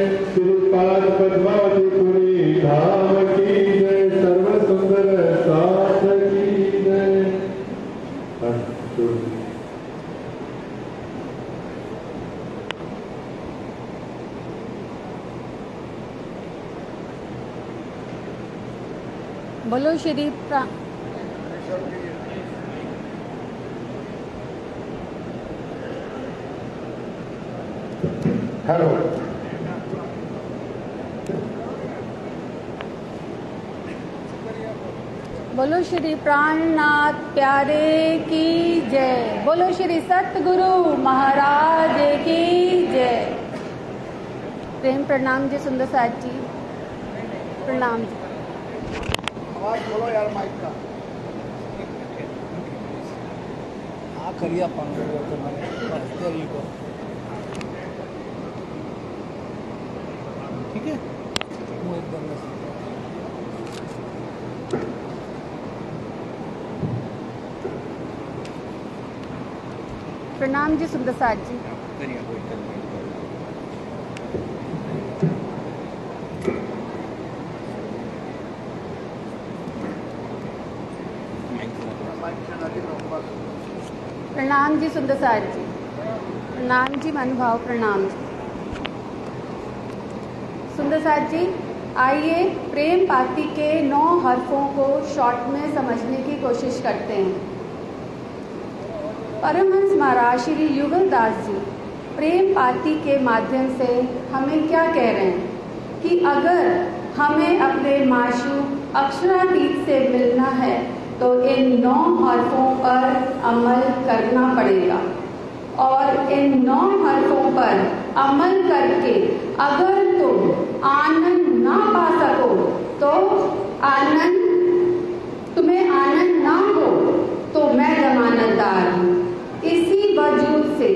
श्रीपाद पद्मावती पुरी धाम की जय, सर्व सुंदर साथ की जय। बोलो श्री हेलो। बोलो श्री प्राणनाथ प्यारे की जय। बोलो श्री सतगुरु महाराज की जय। प्रेम प्रणाम जी सुंदर साथ जी, प्रणाम जी। आवाज बोलो यार माइक का। हाँ करिए अपन को ठीक है। वो एकदम प्रणाम जी सुंदर साथ जी। प्रणाम जी सुंदर साथ जी, प्रणाम जी मनभाव, प्रणाम जी सुंदर साथ जी। आइए प्रेम पाती के 9 हर्फों को शॉर्ट में समझने की कोशिश करते हैं। परमहंस महाराज श्री युगलदास जी प्रेम पाती के माध्यम से हमें क्या कह रहे हैं कि अगर हमें अपने माशूक अक्षरातीत से मिलना है तो इन 9 हर्फों पर अमल करना पड़ेगा, और इन 9 हर्फों पर अमल करके अगर तुम आनंद ना पा सको तो तुम्हें आनंद ना हो तो मैं जमानतदार हूँ। इसी वजूद से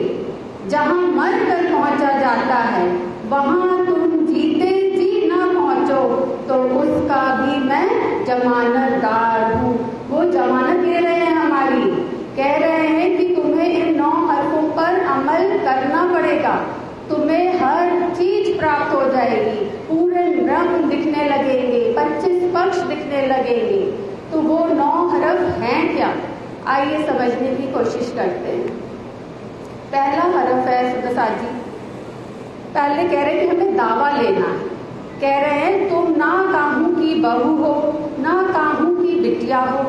जहाँ मर कर पहुँचा जाता है वहाँ तुम जीते जी ना पहुँचो तो उसका भी मैं जमानतदार हूँ। वो जमानत दे रहे हैं हमारी, कह रहे हैं कि तुम्हें इन 9 हर्फों पर अमल करना पड़ेगा, तुम्हें हर चीज प्राप्त हो जाएगी, पूरे ब्रह्म दिखने लगेंगे, 25 पक्ष दिखने लगेंगे। तो वो 9 हर्फ हैं क्या? आइए समझने की कोशिश करते हैं। पहला हर्फ है सुदसा जी, पहले कह रहे हैं कि हमें दावा लेना है। कह रहे हैं तुम ना काहू की बहू हो, ना काहू की बिटिया हो,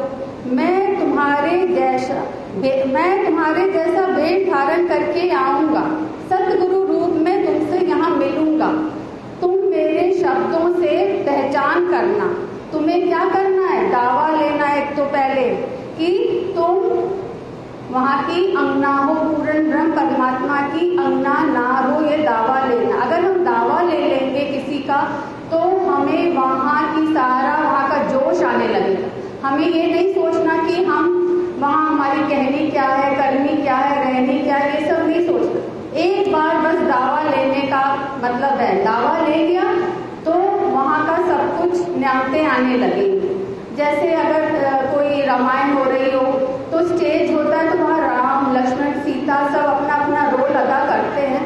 मैं तुम्हारे जैसा वेश धारण करके आऊंगा, सतगुरु रूप में तुमसे यहाँ मिलूंगा। तुम मेरे शब्दों से पहचान करना। तुम्हें क्या करना है? दावा लेना है तो पहले कि तुम वहाँ की अंगना हो, पूर्ण ब्रह्म परमात्मा की अंगना ना हो, ये दावा लेना। अगर हम दावा ले लेंगे किसी का तो हमें वहाँ का जोश आने लगेगा। हमें ये नहीं सोचना कि हम वहाँ हमारी कहनी क्या है, करनी क्या है, रहनी क्या है, ये सब नहीं सोचना। एक बार बस दावा लेने का मतलब है, दावा ले लिया तो वहाँ का सब कुछ न्यामतें आने लगेंगी। जैसे अगर कोई रामायण हो रही हो तो स्टेज होता है तो वहाँ राम लक्ष्मण सीता सब अपना अपना रोल अदा करते हैं।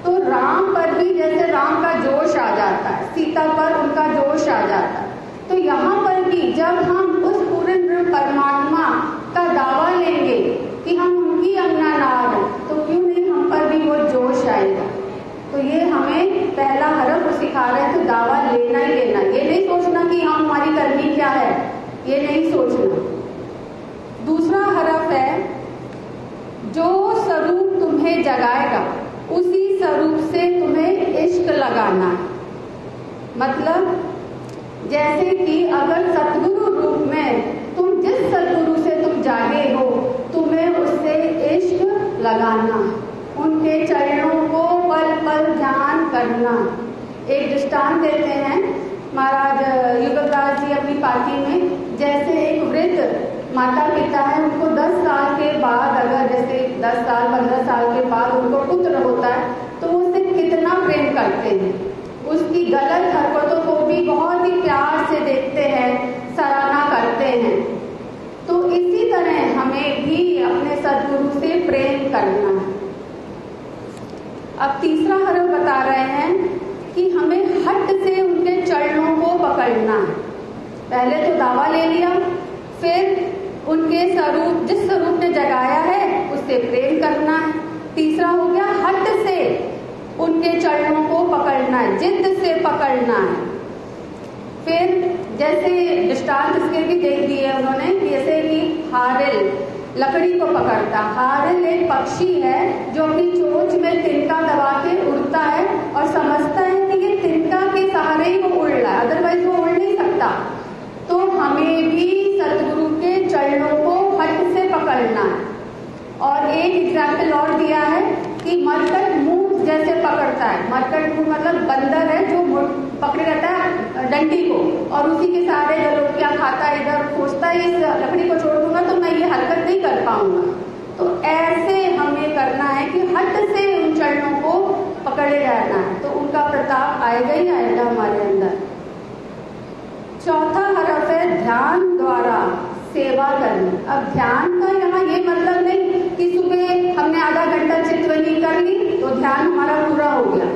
तो राम पर भी जैसे राम का जोश आ जाता है, सीता पर उनका जोश आ जाता है। तो यहाँ पर भी जब हम उस पूर्ण ब्रह्म परमात्मा का दावा लेंगे कि हम उनकी अंगना ना हो तो क्यों नहीं हम पर भी वो जोश आएगा। तो ये हमें पहला हरफ सिखा रहे हैं, तो दावा लेना ही लेना। ये नहीं सोचना कि हम हमारी करनी क्या है, ये नहीं सोचना। दूसरा हरफ है जो स्वरूप तुम्हें जगाएगा उसी स्वरूप से तुम्हें इश्क लगाना है। मतलब जैसे कि अगर सतगुरु रूप में तुम जिस सतगुरु से तुम जागे हो तुम्हें उससे इश्क लगाना, उनके चरणों को पल पल ध्यान करना। एक दृष्टांत देते हैं महाराज युगलदास जी अपनी पार्टी में, जैसे एक वृद्ध माता पिता है, उनको 10 साल के बाद, अगर जैसे 10 साल 15 साल के बाद उनको पुत्र होता है तो वो उससे कितना प्रेम करते हैं, उसकी गलत हरकतों को भी बहुत ही प्यार से देखते हैं, सराहना करते हैं। तो इसी तरह हमें भी अपने सद्गुरु से प्रेम करना है। अब तीसरा हरफ बता रहे हैं कि उनके स्वरूप, जिस स्वरूप ने जगाया है उससे प्रेम करना है। तीसरा हो गया हट से उनके चरणों को पकड़ना है, जिद से पकड़ना है। फिर जैसे दृष्टांत इसके भी देख दिए उन्होंने, जैसे कि हारिल लकड़ी को पकड़ता। हारिल एक पक्षी है जो अपनी चोंच में तिनका दबा के उड़ता है और समझता है कि ये तिनका के सहारे ही वो उड़ रहा है, अदरवाइज वो उड़ नहीं सकता। तो हमें भी सतगुरु के चरणों को हट से पकड़ना है। और एक एग्जाम्पल और दिया है कि मरकट मुंह जैसे पकड़ता है। मरकट मुंह मतलब बंदर है जो पकड़े रहता है डंडी को और उसी के सहारे जलोकियां खाता है, इधर खोजता है इस लकड़ी को छोड़ दूंगा तो मैं ये हरकत नहीं कर पाऊंगा। तो ऐसे हमें करना है कि हट से उन चरणों को पकड़े रहना है, तो उनका प्रताप आएगा ही आएगा हमारे अंदर। चौथा हरफ है ध्यान द्वारा सेवा करनी। अब ध्यान का यहाँ ये मतलब नहीं कि सुबह हमने आधा घंटा चितवनी कर ली तो ध्यान हमारा पूरा हो गया,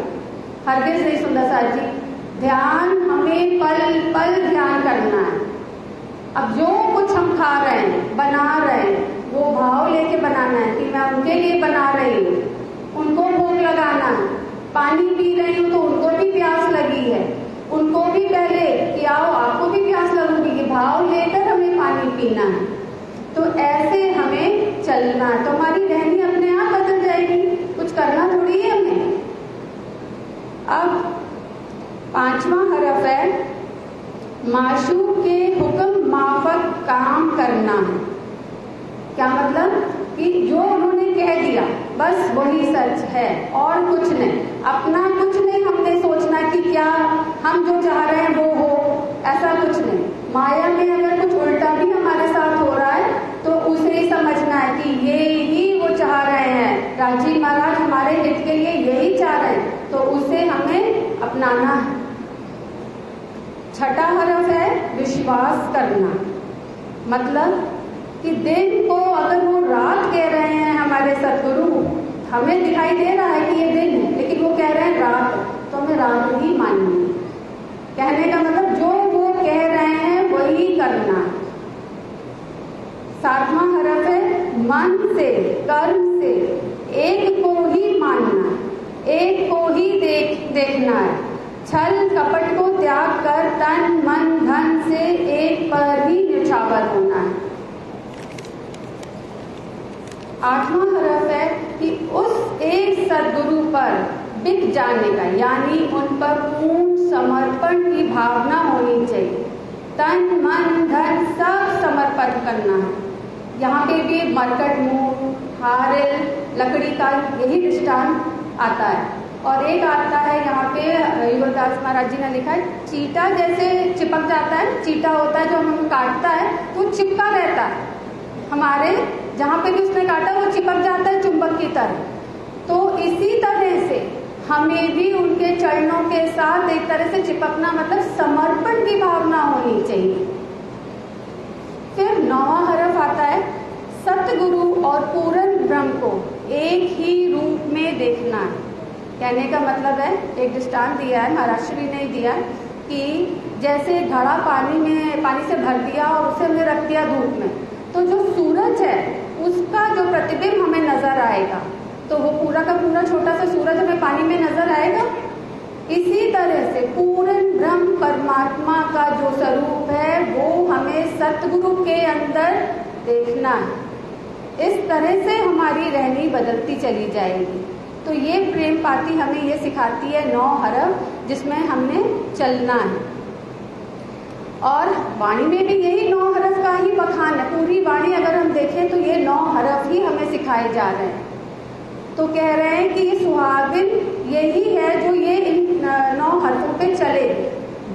हरगिज नहीं सुंदर साथ जी। ध्यान हमें पल पल ध्यान करना है। अब जो कुछ हम खा रहे हैं, बना रहे हैं, वो भाव लेके बनाना है कि मैं उनके लिए बना रही हूँ, उनको भोग लगाना है। पानी पी रही हूँ तो उनको भी प्यास लगी है, उनको भी पहले कि आओ आपको भी प्यास लगेगी, कि भाव लेकर हमें पानी पीना है। तो ऐसे हमें चलना है, तो हमारी रहनी अपने आप बदल जाएगी, कुछ करना थोड़ी है हमें। अब पांचवा हरफ है माशूक के हुक्म माफक काम करना है। क्या मतलब कि जो उन्होंने कह दिया बस वही सच है और कुछ नहीं, अपना कुछ नहीं हमने सोचना कि क्या हम जो चाह रहे हैं वो हो, ऐसा कुछ नहीं। माया में अगर कुछ उल्टा भी हमारे साथ हो रहा है तो उसे ही समझना है कि ये ही वो चाह रहे हैं, राजी महाराज हमारे हित के लिए यही चाह रहे हैं, तो उसे हमें अपनाना है। छठा हरफ है विश्वास करना। मतलब कि दिन को अगर वो रात कह रहे हैं हमारे सतगुरु, हमें दिखाई दे रहा है कि ये दिन है लेकिन वो कह रहे हैं रात, तो हमें रात ही माननी है। कहने का मतलब जो वो कह रहे हैं वही करना। सातवां हरफ है मन से, कर्म से एक को ही मानना, एक को ही देखना है। छल कपट को त्याग कर तन मन धन से एक पर ही निछावर होना है। आठवां हरफ है कि उस एक सद्गुरु पर बिक जाने का, यानी उन पर पूर्ण समर्पण की भावना होनी चाहिए। तन मन धन सब समर्पण करना है। यहाँ पे भी मरकट मुंह, हारिल लकड़ी का यही दृष्टांत आता है। और एक आता है यहाँ पे युवरदास महाराज जी ने लिखा है, चीटा जैसे चिपक जाता है, चीटा होता है जो हमें काटता है तो चिपका रहता है, हमारे जहाँ पे भी उसने काटा वो चिपक जाता है चुंबक की तरह। तो इसी तरह से हमें भी उनके चरणों के साथ एक तरह से चिपकना, मतलब समर्पण की भावना होनी चाहिए। फिर नौवां हरफ आता है सतगुरु और पूर्ण ब्रह्म को एक ही रूप में देखना है। कहने का मतलब है, एक दृष्टांत दिया है महाराष्ट्र ने दिया कि जैसे घड़ा पानी से भर दिया और उसे हमने रख दिया धूप में, तो जो सूरज है उसका जो प्रतिबिंब हमें नजर आएगा, तो वो पूरा का पूरा छोटा सा सूरज हमें पानी में नजर आएगा। इसी तरह से पूर्ण ब्रह्म परमात्मा का जो स्वरूप है वो हमें सतगुरु के अंदर देखना है। इस तरह से हमारी रहनी बदलती चली जाएगी। तो ये प्रेम पाती हमें ये सिखाती है 9 हरफ जिसमें हमने चलना है। और वाणी में भी यही 9 हरफ का ही बखान है। पूरी वाणी अगर हम देखें तो ये 9 हरफ ही हमें सिखाए जा रहे हैं। तो कह रहे हैं कि ये सुहागिन यही है जो ये इन 9 हरफों पे चले।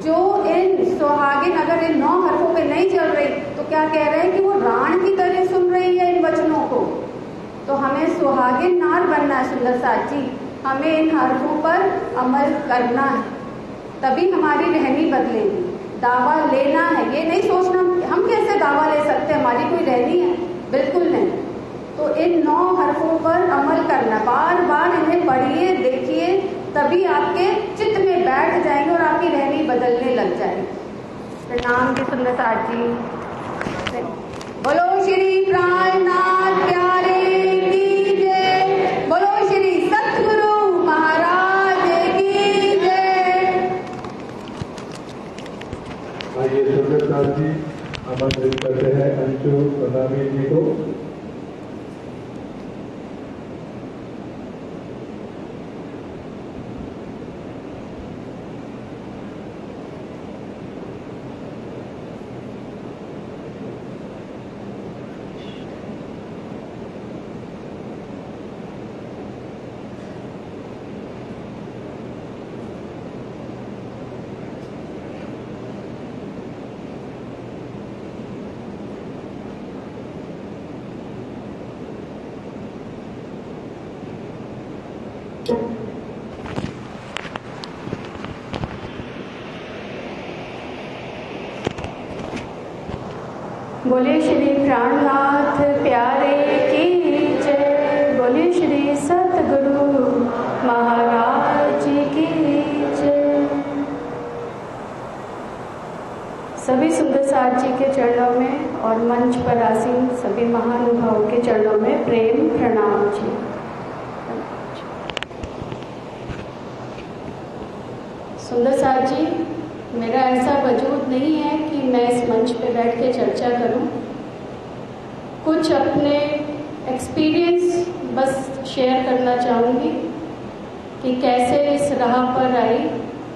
जो इन सुहागिन अगर इन 9 हरफों पे नहीं चल रही तो क्या कह रहे हैं कि वो राण की तरह सुन रही है इन वचनों को। तो हमें सुहागिन नार बनना है सुंदर साथ जी, हमें इन हरफों पर अमल करना है, तभी हमारी रहनी बदलेगी। दावा लेना है, ये नहीं सोचना हम कैसे दावा ले सकते, हमारी कोई रहनी है, बिल्कुल नहीं। तो इन 9 हरफों पर अमल करना, बार बार इन्हें पढ़िए, देखिए, तभी आपके चित्त में बैठ जाएंगे और आपकी रहनी बदलने लग जाएगी। प्रणाम जी सुंदर साथ जी। बोलो श्री प्राणनाथ प्यारे की जय। बोलो श्री सतगुरु महाराज की जय। आइए सुंदरदास जी आमंत्रित करते हैं अंशु प्रणामी जी को। बोले श्री प्राणनाथ प्यारे की जय। बोले श्री सतगुरु महाराज की जय। सभी सुंदर साथ जी के चरणों में और मंच पर आसीन सभी महानुभावों के चरणों में प्रेम प्रणाम जी। सुंदर साथ जी, मेरा ऐसा वजूद नहीं है कि मैं इस मंच पे बैठ के चर्चा करूं। कुछ अपने एक्सपीरियंस बस शेयर करना चाहूँगी कि कैसे इस राह पर आई,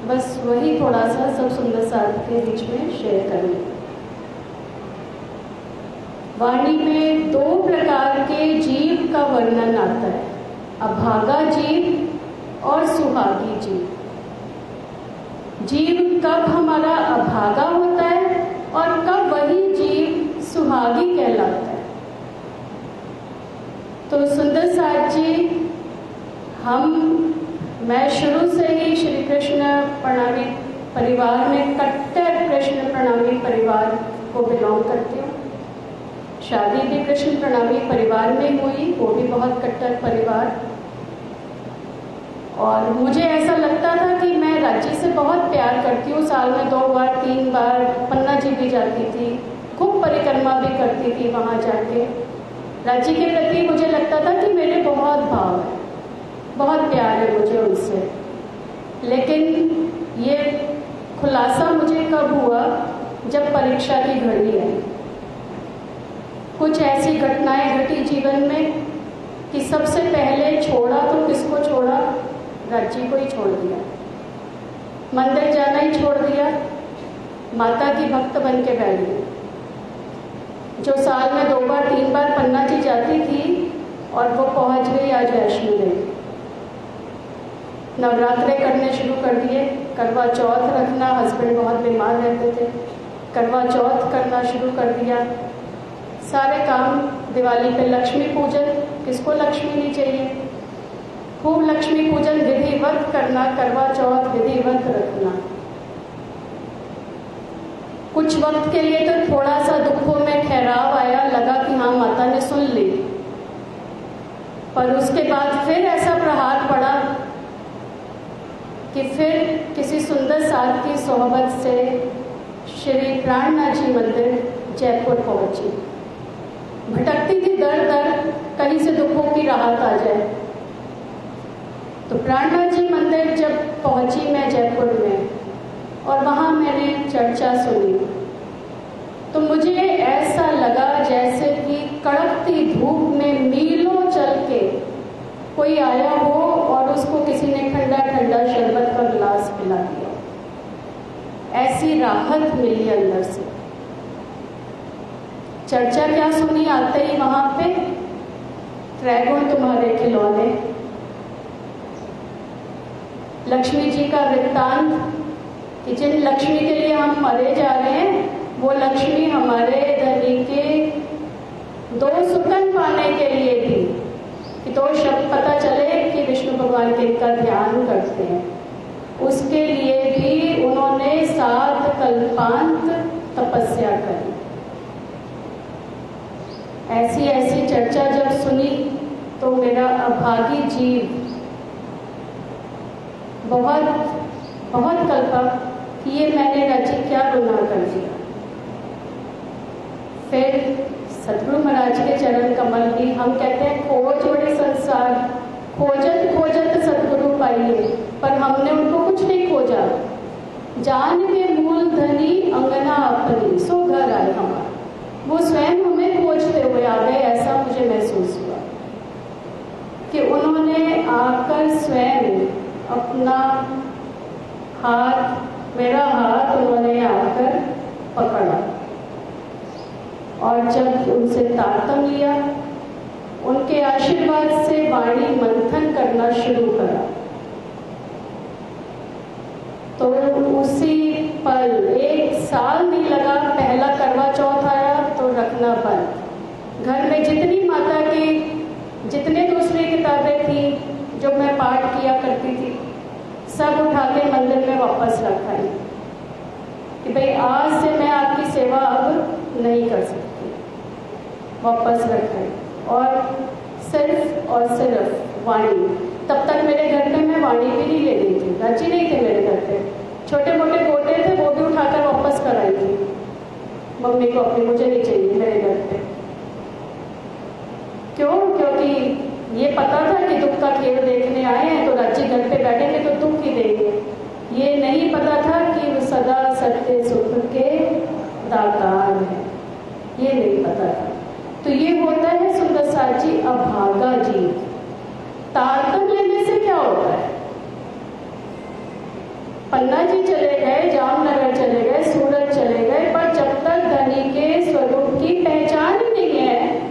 बस वही थोड़ा सा सब सुंदर साथ के बीच में शेयर करूँगी। वाणी में 2 प्रकार के जीव का वर्णन आता है, अभागा जीव और सुहागी जीव। जीव कब हमारा अभागा होता है और कब वही जीव सुहागी कहलाता है। तो सुंदर साथ जी, मैं शुरू से ही श्री कृष्ण प्रणामी परिवार में, कट्टर कृष्ण प्रणामी परिवार को बिलोंग करती हूँ। शादी भी कृष्ण प्रणामी परिवार में हुई, वो भी बहुत कट्टर परिवार। और मुझे ऐसा लगता था कि मैं राज्य से बहुत प्यार करती हूँ। साल में 2 बार 3 बार पन्ना जी भी जाती थी, खूब परिक्रमा भी करती थी वहाँ जाके। राज्य के प्रति मुझे लगता था कि मेरे बहुत भाव है, बहुत प्यार है मुझे उनसे। लेकिन ये खुलासा मुझे कब हुआ, जब परीक्षा की घड़ी आई। कुछ ऐसी घटनाएं घटी जीवन में कि सबसे पहले छोड़ा तो किसको छोड़ा, राज्य को ही छोड़ दिया। मंदिर जाना ही छोड़ दिया, माता की भक्त बन के बैठ गई। जो साल में 2 बार 3 बार पन्ना जी जाती थी और वो पहुंच गई आज वैष्णो देवी। नवरात्रे करने शुरू कर दिए, करवा चौथ रखना, हस्बैंड बहुत बीमार रहते थे, करवा चौथ करना शुरू कर दिया। सारे काम, दिवाली पे लक्ष्मी पूजन, किसको लक्ष्मी नहीं चाहिए, खूब लक्ष्मी पूजन विधिवत करना, करवा चौथ विधिवत रखना। कुछ वक्त के लिए तो थोड़ा सा दुखों में ठहराव आया, लगा कि हाँ माता ने सुन ली। पर उसके बाद फिर ऐसा प्रहार पड़ा कि फिर किसी सुंदर साथ की सोहबत से श्री प्राणनाथ जी मंदिर जयपुर पहुंची। भटकती थी दर दर, कहीं से दुखों की राहत आ जाए। तो प्राणनाथ जी मंदिर जब पहुंची मैं जयपुर में, और वहाँ मैंने चर्चा सुनी, तो मुझे ऐसा लगा जैसे कि कड़कती धूप में मीलों चल के कोई आया हो और उसको किसी ने ठंडा ठंडा शरबत का गिलास पिला दिया। ऐसी राहत मिली अंदर से। चर्चा क्या सुनी, आते ही वहां पे त्रैगुण तुम्हारे खिलौने, लक्ष्मी जी का वृत्तांत कि जिन लक्ष्मी के लिए हम मरे जा रहे हैं, वो लक्ष्मी हमारे धनी के 2 सुकन पाने के लिए भी, कि 2 शब्द पता चले कि विष्णु भगवान के इनका ध्यान करते हैं, उसके लिए भी उन्होंने 7 कल्पांत तपस्या करी। ऐसी ऐसी चर्चा जब सुनी तो मेरा अभागी जीव बहुत बहुत कल्पा कि ये मैंने राज्य क्या गुनाह कर दिया। फिर सतगुरु महाराज के चरण कमल की हम कहते हैं खोज बड़े संसार, खोजत खोजत सतगुरु पाइए, पर हमने उनको कुछ नहीं खोजा। जान के मूल धनी अंगना अपनी, सो घर आए हमारा। वो स्वयं हमें खोजते हुए आ गए, ऐसा मुझे महसूस हुआ कि उन्होंने आकर स्वयं अपना हाथ, मेरा हाथ उन्होंने आकर पकड़ा और जब उनसे तारतम लिया, उनके आशीर्वाद से वाणी मंथन करना शुरू करा, तो उसी पल 1 साल नहीं लगा, पहला करवा चौथ आया तो रखना बंद। घर में जितनी माता की जितने दूसरी किताबें थी जो मैं पाठ किया करती थी, सब उठा के मंदिर में वापस रखाई कि भाई आज से मैं आपकी सेवा अब नहीं कर सकती, वापस रखाई। और सिर्फ वाणी, तब तक मेरे घर पे मैं वाणी भी नहीं ले गई थी, राजी नहीं थे मेरे घर पे, छोटे मोटे गोटे थे वो भी उठाकर वापस कराई थी मम्मी को अपनी, मुझे नहीं चाहिए मेरे घर पे। क्यों? क्योंकि ये पता था कि दुख का खेल देखने आए हैं तो राजी घर पे बैठेंगे तो दुख ही देंगे। ये नहीं पता था कि वो सदा सत्य सुख के दातार है, ये नहीं पता था। तो ये होता है सुंदर साथ जी अभागा जी। तारतम लेने से क्या होता है? पन्ना जी चले गए, जामनगर चले गए, सूरत चले गए, पर जब तक धनी के स्वरूप की पहचान ही नहीं है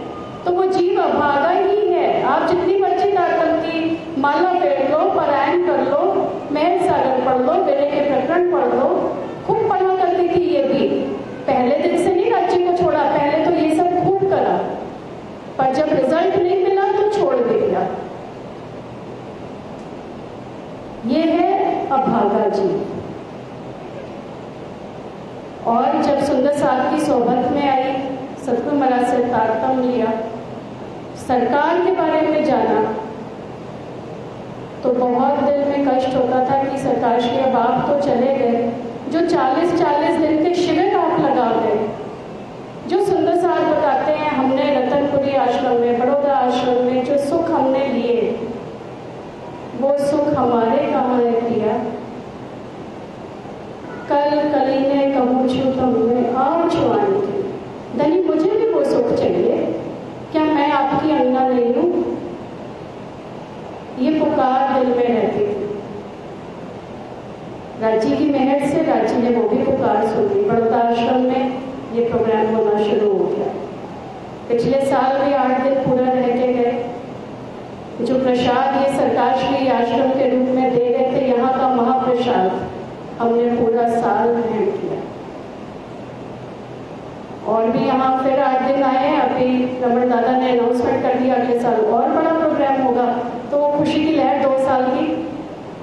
तो वो जीव अभागा ही है। आप जितनी मर्जी तारतम की माला फेर लो, पारायण कर लो, महर सागर पढ़ लो, बेले के प्रकरण पढ़ लो, खूब पढ़ा करती थी ये भी। पहले दिन से नहीं राज्य को छोड़ा, पहले तो ये सब खूब करा, पर जब रिजल्ट नहीं मिला तो छोड़ दिया। ये है अभागा जी। और जब सुंदर साहब की सोहबत में आई, सतगुरु महाराज से तारतम लिया, सरकार के बारे में जाना, तो बहुत दिल में कष्ट होता था कि सरकार श्री अब आप तो चले गए, जो 40-40 दिन के शिविर आप लगा गए, जो सुंदर साहब बताते हैं हमने रतनपुरी आश्रम में, बड़ौदा आश्रम में जो सुख हमने लिए, वो सुख हमारे कहाँ है किया? कल कलीने कहूँ छू तुमने आओ छुआने की, धनी मुझे भी वो सुख चाहिए, क्या मैं आपकी अंगना नहीं हूं? ये पुकार दिल में रहती थी। राजी की मेहर से राजी ने वो भी पुकार सुनी। बड़ौदा आश्रम में ये प्रोग्राम होना शुरू हो गया। पिछले साल भी 8 दिन पूरा रह के गए। जो प्रसाद ये सरकार श्री आश्रम के रूप में दे रहे थे, यहाँ का महाप्रसाद हमने पूरा साल ग्रहण किया। और भी यहाँ फिर 8 दिन आए हैं। अभी रमन दादा ने अनाउंसमेंट कर दिया अगले साल और बड़ा प्रोग्राम होगा, तो वो खुशी की लहर 2 साल की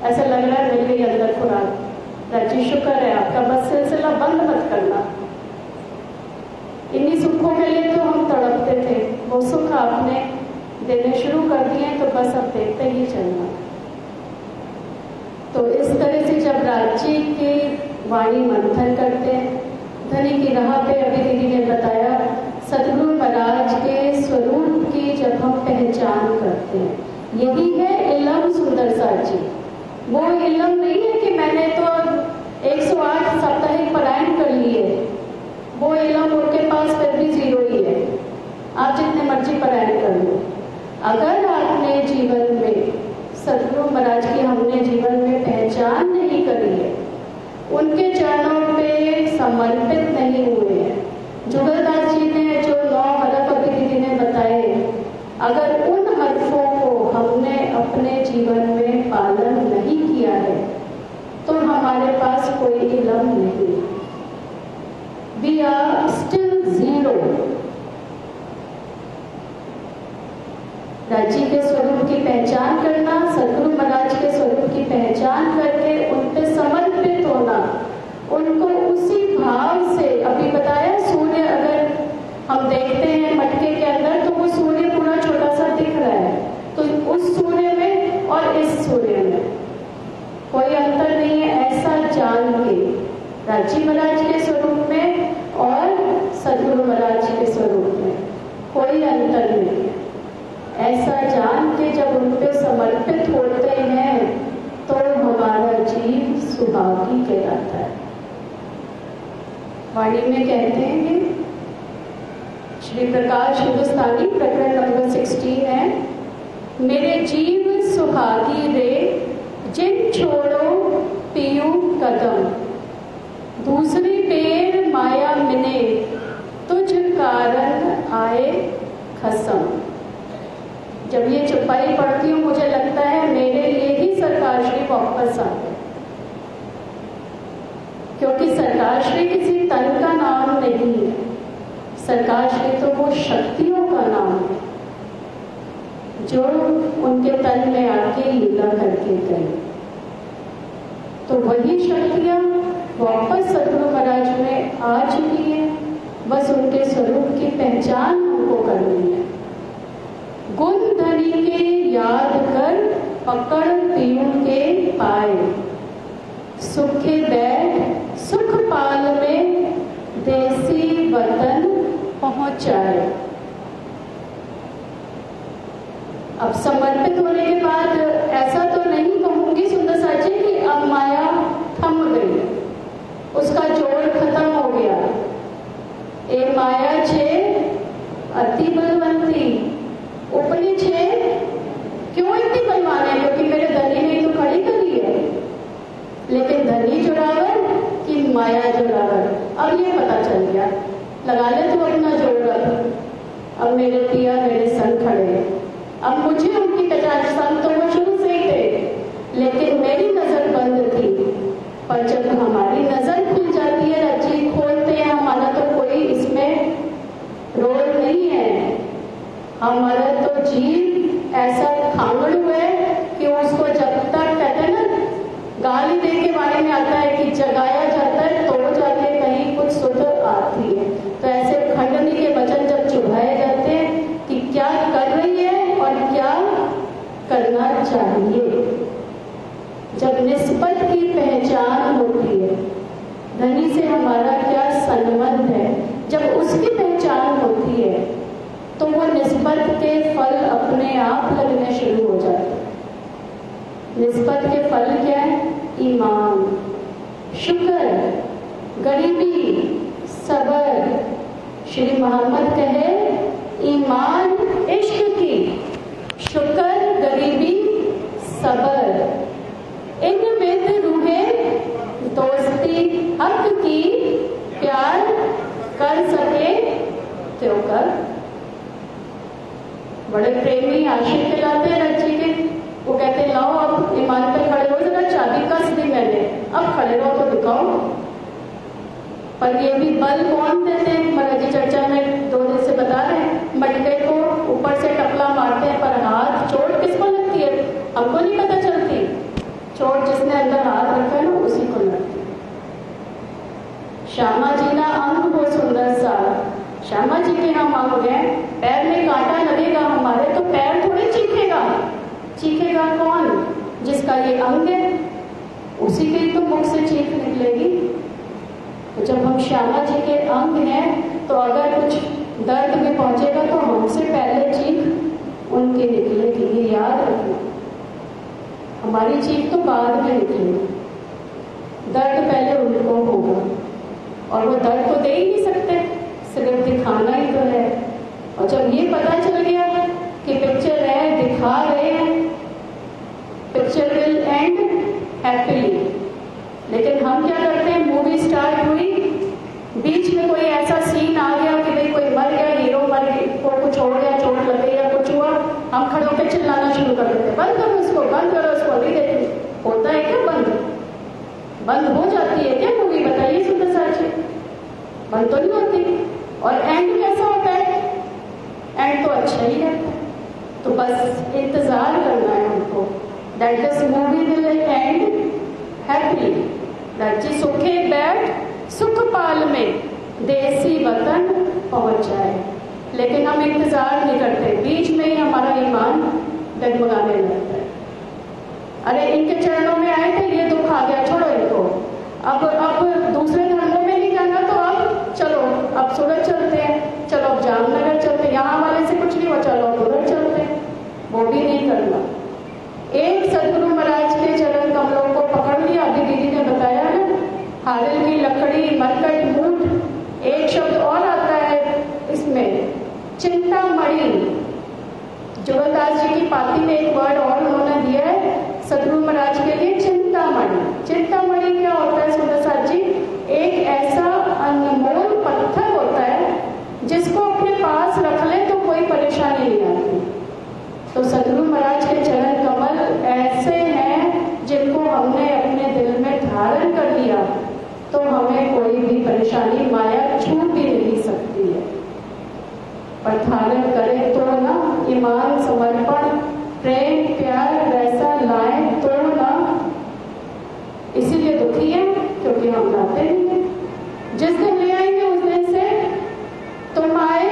ऐसा लग रहा है मिल गई अंदर खुराक। राजी शुक्र है आपका, बस सिलसिला बंद मत करना। इन्हीं सुखों के लिए तो हम तड़पते थे, वो सुख आपने देने शुरू कर दिए, तो बस अब देखते ही चलना। तो इस तरह से जब राज्य की वाणी मंथन करते हैं, धनी की राह पे अभी दीदी ने बताया, सतगुरु महाराज के स्वरूप की जब हम पहचान करते हैं, यही है इलम सुंदर साथ जी। वो इलम नहीं है कि मैंने तो 108 साप्ताहिक पारायण कर लिए, वो इलम उनके पास फिर भी 0 ही है। आप जितने मर्जी पारायण कर लो, अगर आपने जीवन में सतगुरु महाराज की हमने जीवन में पहचान नहीं करी है, उनके चरणों पे समर्पित नहीं हुए हैं। जुगलदास जी ने जो 9 हरफ अभी दीदी ने बताए, अगर उन हरफों को हमने अपने जीवन में पालन नहीं किया है तो हमारे पास कोई इलम नहीं। We are still 0। राज्य के स्वरूप की पहचान करना, सतगुरु महाराज के स्वरूप की पहचान करके उन पे समर्पित होना, उनको उसी भाव से, अभी बताया सूर्य अगर हम देखते हैं मटके के अंदर तो वो सूर्य पूरा छोटा सा दिख रहा है, तो उस सूर्य में और इस सूर्य में कोई अंतर नहीं है, ऐसा जान के राज्य महाराज के स्वरूप में और सतगुरु महाराज के स्वरूप में सुहागी कहलाता है। वाणी में कहते हैं कि श्री प्रकाश हिंदुस्तानी प्रकरण नंबर 16 है, मेरे जीव सुहागी रे जिन छोड़ो पियू कदम, दूसरी बेर माया मिने तुझ कारण आए खसम। जब ये चौपाई पढ़ती हूँ मुझे लगता है मेरे लिए ही सरकार श्री वापस आ गए, क्योंकि सरकार श्री किसी तन का नाम नहीं है, सरकार श्री तो वो शक्तियों का नाम है जो उनके तन में आके लीला करके गए। तो वही शक्तियां वापस सदगुरु महाराज में आ चुकी है, बस उनके स्वरूप की पहचान हमको करनी है। गुण धनी के याद कर पकड़ पीऊ के पाए, सुखे बैठ सुख पाल में देसी वतन पहुंचाए। अब समर्पित होने के बाद ऐसा तो नहीं कहूंगी सुंदर साजी कि अब माया थम गई, उसका जोर खत्म हो गया। ए माया छे अति बलवंती, उपनी छे क्यों इतनी बलवान है, क्योंकि मेरे धनी ने तो खड़ी करी है। लेकिन धनी जुड़ावर कि माया जुड़ावर, अब ये पता चल गया। लगा ले तू अपना जोर, अब मेरे पिया मेरे संग खड़े हैं। अब मुझे उनकी पहचान, संग तो वो शुरू से ही थे, लेकिन मेरी नजर बंद थी। पर जब हमारी नजर खुल जाती है, रज्जी खोलते हैं, हमारा तो कोई इसमें रोल नहीं है। हमारा तो जीव ऐसा खांगड़ू है कि उसको जब तक कहते हैं ना, गाली दे के बारे में आता है कि जगाया जाता है तो जाके कहीं कुछ सुध आती है। तो ऐसे खंडनी के वचन जब चुभाए जाते हैं कि क्या कर रही है और क्या करना चाहिए, जब निस्बत की पहचान होती है, धनी से हमारा क्या संबंध है, जब उसकी पहचान होती है तो वो निस्बत के फल अपने आप लगने शुरू हो जाते हैं। निस्बत के फल क्या है? ईमान, शुक्र, गरीबी, सबर। श्री मोहम्मद कहे ईमान इश्क की, शुक्र, गरीबी, सबर, इन विद रूहे दोस्ती हक की, प्यार कर सके तो कर। बड़े प्रेमी आशिक कहलाते हैं रज्जी के, वो कहते हैं लाओ अब ईमान पे खड़े हो, जरा चाबी कस दी मैंने, अब खड़े रहो तो दिखाओ। पर ये भी बल कौन देते हैं? महाराज जी चर्चा में 2 दिन से बता रहे हैं, मटके को ऊपर से टपला मारते हैं, पर हाथ चोट किसको लगती है हमको नहीं पता चलती। चोट जिसने अंदर हाथ रखा है ना उसी को लगती है। श्यामा जी ना अंग बहुत सुंदर सा, श्यामा जी के हम अंग हैं, पैर में कांटा लगेगा हमारे तो पैर थोड़ी चीखेगा। चीखेगा कौन? जिसका ये अंग है, उसी के तो मुख से चीख निकलेगी। तो जब हम श्यामा जी के अंग हैं तो अगर कुछ दर्द में पहुंचेगा तो हमसे पहले चीख उनकी निकलेगी, ये याद रखना। हमारी चीख तो बाद में निकलेगी, दर्द पहले उनको होगा, और वो दर्द तो दे ही नहीं सकते, सिर्फ दिखाना ही तो है। और जब ये पता चल गया कि पिक्चर है, दिखा रहे हैं, पिक्चर विल एंड हैप्पीली, लेकिन हम क्या करते हैं? मूवी स्टार्ट हुई, बीच में कोई ऐसा सीन आ गया कि भाई कोई मर गया, हीरो मर गया, को कुछ हो गया, चोट लग गई या कुछ हुआ, हम खड़े होकर चिल्लाना शुरू कर देते, बंद करो उसको, बंद करो उसको, नहीं देखते। होता है क्या बंद? बंद हो जाती है क्या मूवी? बताइए सुंदर साक्षी, बंद तो नहीं होती। और एंड कैसा होता है? एंड तो अच्छा ही रहता है। तो बस इंतजार करना है हमको, that this movie will end happy, that जी सुखे बैठ सुख पाल में देसी वतन पहुंच जाए। लेकिन हम इंतजार नहीं करते, बीच में ही हमारा ईमान डगमगाने लगता है। अरे इनके चरणों में आए थे, ये दुख आ गया, छोड़ो इनको, अब दूसरे धर्मों में नहीं जाना, तो अब चलो अब सूरत चलते हैं, चलो अब जामनगर चलते हैं, यहाँ वाले से कुछ नहीं हो, चलो अब उधर चलते हैं, वो भी नहीं करना। एक सदगुरु महाराज के चरण कमलों को पकड़ लिया, अभी दीदी ने पाती में एक वर्ड और उन्होंने दिया है सतगुरु महाराज के लिए, चिंतामणि। चिंतामणि क्या होता है सुंदर साथ जी? एक ऐसा अनमोल पत्थर होता है जिसको अपने पास रख ले तो कोई परेशानी नहीं आती। तो सतगुरु महाराज के चरण कमल ऐसे हैं जिनको हमने अपने दिल में धारण कर लिया तो हमें कोई भी परेशानी माया छू भी नहीं सकती है। पर धारण करें तो ना, ईमान समर्पण प्रेम प्यार वैसा लाए तो ना। इसीलिए दुखी है क्योंकि हम लाते नहीं हैं। जिस दिन ले आएंगे उस दिन से तुम आए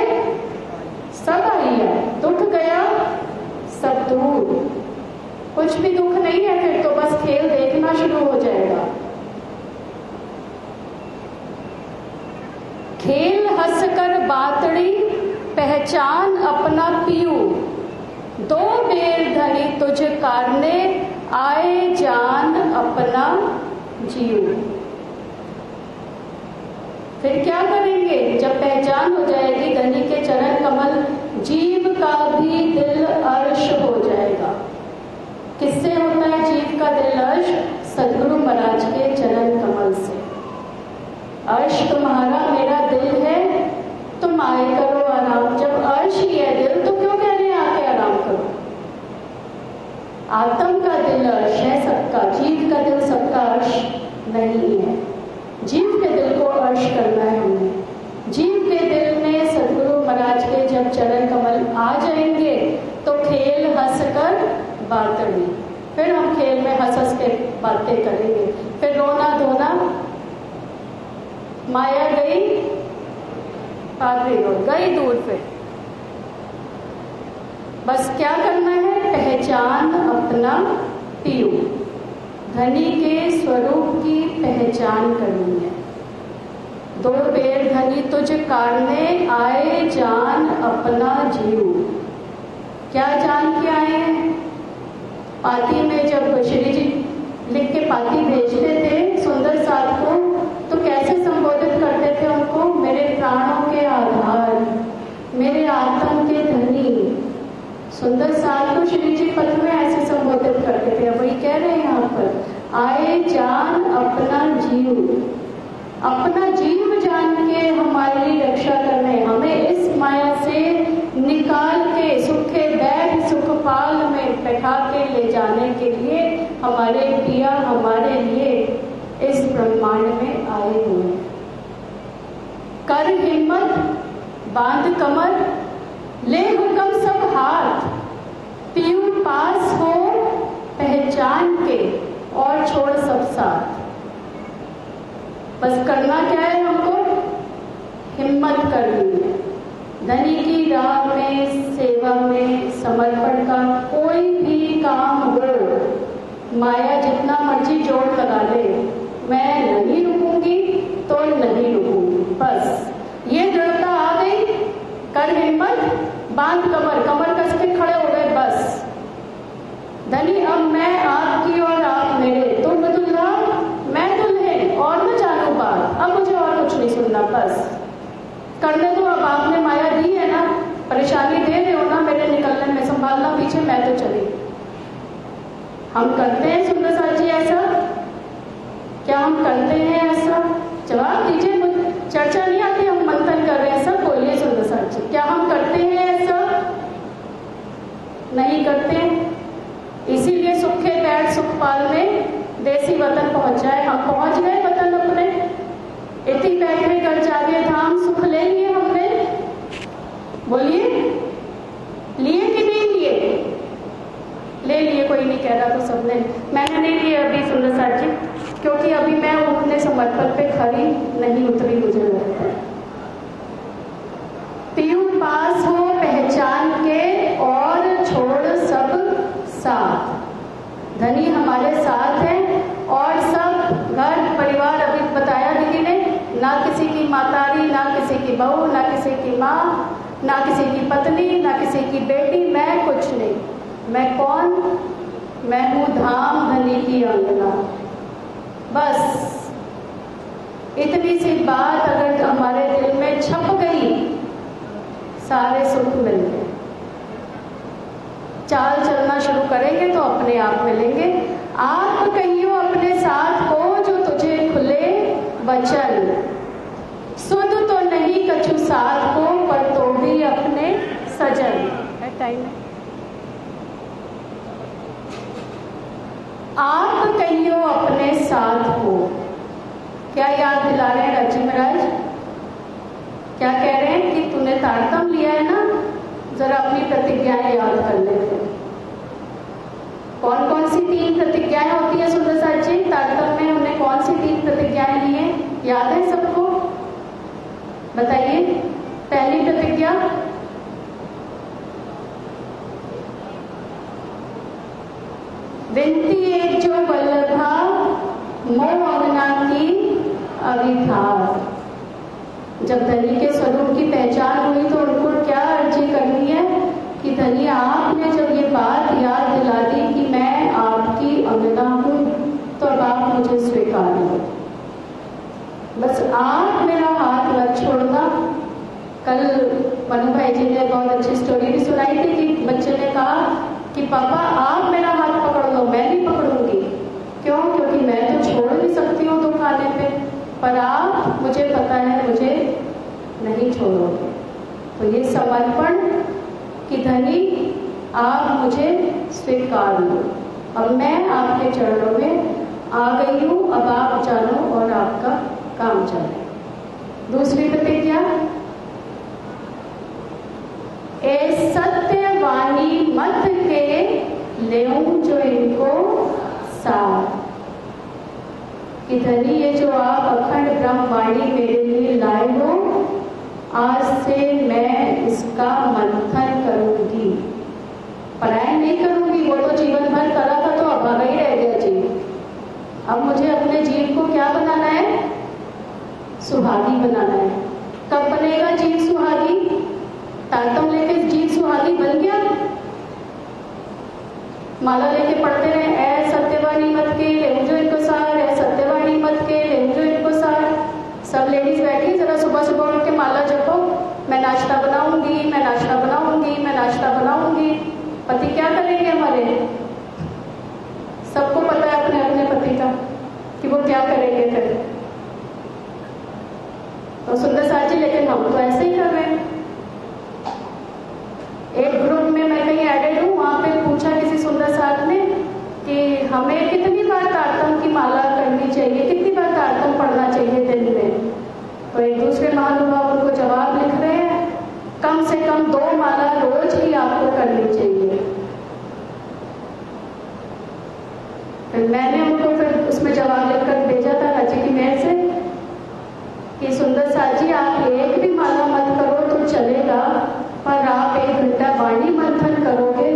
सब आइए, दुख गया सब दूर। कुछ भी दुख नहीं है, फिर तो बस खेल देखना शुरू हो जाएगा। खेल हंस कर बातड़ी पहचान अपना पीऊ, दो बेर धनी तुझ कारने आए जान अपना जीव। फिर क्या करेंगे जब पहचान हो जाएगी धनी के चरण कमल, जीव का भी दिल अर्श हो जाएगा। किससे होता है जीव का दिल अर्श? सदगुरु महाराज के चरण कमल से। अर्श तुम्हारा मेरा दिल है, तुम आए करो आराम। जब अर्श ही है दिल तो क्यों कह रहे हैं आके आराम करो? आत्म का दिल अर्श है सबका, जीव का दिल सबका अर्श नहीं है। जीव के दिल को अर्श करना है हमने। जीव के दिल में सदगुरु महाराज के जब चरण कमल आ जाएंगे तो खेल हंस कर बातड़ी, फिर हम खेल में हंस हंस के बातें करेंगे। फिर रोना धोना माया गई, पागली हो गई दूर। फिर बस क्या करना है? पहचान अपना पीऊ, धनी के स्वरूप की पहचान करनी है। दो बेर धनी तुझ कारने आए जान अपना जीव। क्या जान के आए हैं? पाती में जब श्री जी लिख के पाती भेजते थे सुंदर साथ को तो कैसे संबोधित करते थे उनको? मेरे प्राणों के आधार, मेरे आत्म के धनी। सुंदर साथ को श्री जी पद में ऐसे संबोधित करते थे। वही कह रहे हैं यहाँ पर, आए जान अपना जीव। अपना जीव जान के हमारी रक्षा करने, हमें इस माया से निकाल के सुखे बैठ सुखपाल में बैठा के ले जाने के लिए हमारे पिया हमारे लिए इस ब्रह्मांड में आए हुए हैं। कर हिम्मत, बांध कमर, ले हुक्म सब हाथ, पीऊ पास हो पहचान के और छोड़ सब साथ। बस करना क्या है हमको? हिम्मत करनी है। धनी की राह में, सेवा में, समर्पण का कोई भी काम हो, माया जितना मर्जी जोर लगा ले, मैं नहीं रुकूंगी तो नहीं रुकूंगी। बस ये दृढ़ता आ गई, कर हिम्मत, बांध कमर, कमर कस के खड़े हो गए। बस धनी अब मैं आपकी और आप मेरे, तुम दुल्हा मैं दुल्हन और न जानू बात, अब मुझे और कुछ नहीं सुनना। बस करने दो, अब आपने माया दी है ना, परेशानी दे रहे हो ना मेरे निकलने में, संभालना पीछे, मैं तो चली। हम करते हैं सुंदर साथ जी ऐसा? क्या हम करते हैं ऐसा? जवाब दीजिए, मुझे चर्चा नहीं आती, हम मंथन कर रहे हैं। सब बोलिए सुंदर साथ जी, क्या हम करते हैं ऐसा? नहीं करते। इसीलिए सुखे बैठ सुखपाल में देसी वतन पहुंच जाए। हम पहुंच गए वतन अपने, इति बैठे कर जागे धाम, सुख ले लिए हमने। बोलिए, लिए कि नहीं लिए? ले लिए, कोई नहीं कह रहा तो सबने। मैंने नहीं लिए अभी सुंदर साथ जी, क्योंकि अभी मैं उतने समर्पण पे खरी नहीं उतरी, मुझे लगता है। पीऊ पास हो पहचान के और छोड़ सब साथ। धनी हमारे साथ हैं और सब घर परिवार, अभी बताया दीदी ने, ना किसी की मातारी, ना किसी की बहू, ना किसी की माँ, ना किसी की पत्नी, ना किसी की बेटी, मैं कुछ नहीं। मैं कौन? मैं हूँ धाम धनी की अंगना। बस इतनी सी बात अगर हमारे दिल में छप गई, सारे सुख मिल गए। चाल चलना शुरू करेंगे तो अपने आप मिलेंगे। आप कहियो अपने साथ को जो तुझे खुले वचन, सुध तो नहीं कछु साथ को पर तो भी अपने सजन। टाइम है। आप कहियो अपने साथ को, क्या याद दिला रहे हैं राजी महाराज? क्या कह रहे हैं कि तूने तारतम लिया है ना, जरा अपनी प्रतिज्ञाएं याद कर लेते। कौन कौन सी 3 प्रतिज्ञाएं होती है सुंदर साथ जी? तारतम में हमने कौन सी 3 प्रतिज्ञाएं ली है, याद है सबको? बताइए। पहली प्रतिज्ञा विनती एक जो वल्लभा मोह अंगना की अविधार। जब धनी के स्वरूप की पहचान हुई तो उनको क्या अर्जी करनी है कि धनी आपने जब ये बात याद दिला दी कि मैं आपकी अंगना हूं, तो अब आप मुझे स्वीकार लो, बस आप मेरा हाथ मत छोड़ना। कल मनु भाई जी ने बहुत अच्छी स्टोरी भी सुनाई थी कि बच्चे ने कहा कि पापा आप मेरा हाथ पकड़ लो, मैं नहीं पकड़ूंगी। क्यों? क्योंकि मैं तो छोड़ नहीं सकती हूँ दुख आने पे, पर आप, मुझे पता है, मुझे नहीं छोड़ोगे। तो ये समर्पण कि धनी आप मुझे स्वीकार लो, अब मैं आपके चरणों में आ गई हूँ, अब आप जानो और आपका काम चले। दूसरी प्रतिज्ञा ए सत्यवाणी मत के लेऊं जो इनको साथ। कि धनी ये जो आप अखंड ब्रह्मवाणी मेरे लिए लाए हो, आज से मैं इसका मंथन करूंगी, परायण नहीं करूंगी। वो तो जीवन भर करा था तो अभागा ही रह गया जीव। अब मुझे अपने जीव को क्या बनाना है? सुहागी बनाना है। कब बनेगा जीव सुहागी? तारतम लेके जीव सुहागी बन गया। माला लेके पढ़ते रहे, ऐ सत्यवाणी मत के ले जो इनको सार, ऐ सत्यवाणी मत के ले जो इनको सार। सब लेडीज बैठी, जरा सुबह सुबह उठ के माला जपो, मैं नाश्ता बनाऊंगी, मैं नाश्ता बनाऊंगी, मैं नाश्ता बनाऊंगी। पति क्या करेंगे हमारे? सबको पता है अपने अपने पति का कि वो क्या करेंगे फिर। तो सुंदर साथ जी, लेकिन हम तो ऐसे ही कर रहे हैं। एक ग्रुप में मैं कहीं एडेड हूँ, वहां पे पूछा किसी सुंदर साथ ने कि हमें कितनी बार तारतम की माला करनी चाहिए, कितनी बार तारतम पढ़ना चाहिए दिन में। तो एक दूसरे महानुभाव उनको जवाब लिख रहे हैं, कम से कम 2 माला रोज ही आपको करनी चाहिए। फिर मैंने उनको फिर उसमें जवाब लिखकर भेजा था राजी की मेहर से कि सुंदर साथ जी, आप एक भी माला मत करो तो चलेगा, पर आप 1 घंटा वाणी मंथन करोगे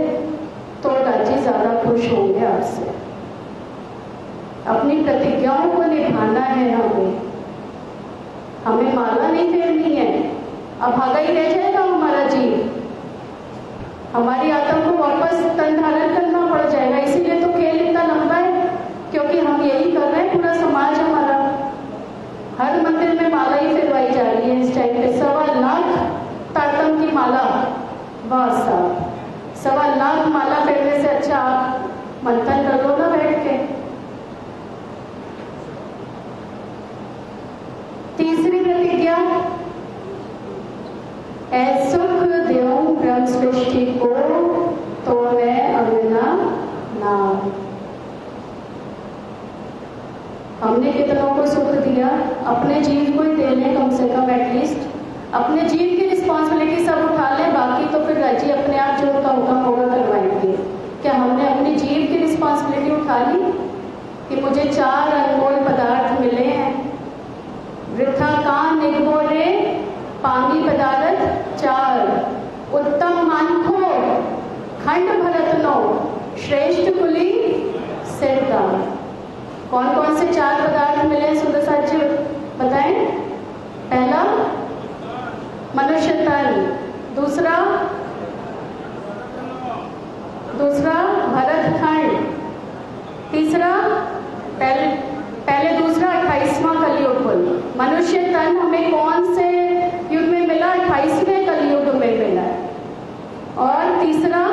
तो राजी ज्यादा खुश होंगे आपसे। अपनी प्रतिज्ञाओं को निभाना है हमें माला नहीं फेरनी है। अब भागा ही रह जाएगा हमारा जीव, हमारी आत्मा को वापस तन धारण करना पड़ जाएगा। इसीलिए तो खेल इतना लंबा है, क्योंकि हम यही कर रहे हैं। पूरा समाज हमारा हर मंदिर में माला ही फेरवाई जा रही है इस टाइम पे। 1.25 लाख तारतम की माला, वाह साहब, 1.25 लाख माला फेरने से अच्छा आप मंथन कर लो ना बैठ के। तीसरी प्रतिज्ञा, ऐ सुख देऊं ब्रह्म सृष्टि को तो मैं अंगना ना। हमने कितनों को सुख दिया, अपने जीव को ही दे लें कम से कम, एटलीस्ट अपने जीव की रिस्पॉन्सिबिलिटी सब उठा लें, बाकी तो फिर राजी अपने आप जो उनका हुक्म होगा करवाएंगे। क्या हमने अपनी जीव की रिस्पॉन्सिबिलिटी उठा ली कि मुझे 4 अनमोल पदार्थ मिले हैं, वृथा कान निगमोरे पांगी पदार्थ 4, उत्तम मानखो खंड भरतनो श्रेष्ठ कुली सिरदार। कौन कौन से 4 पदार्थ मिले हैं सुंदर साथ जी बताएं? पहला मनुष्य तन, दूसरा भरत खंड, तीसरा पहले दूसरा 28वां कलयुग कुल। मनुष्य तन हमें कौन से युग में मिला? 28वें कलयुग में मिला। और तीसरा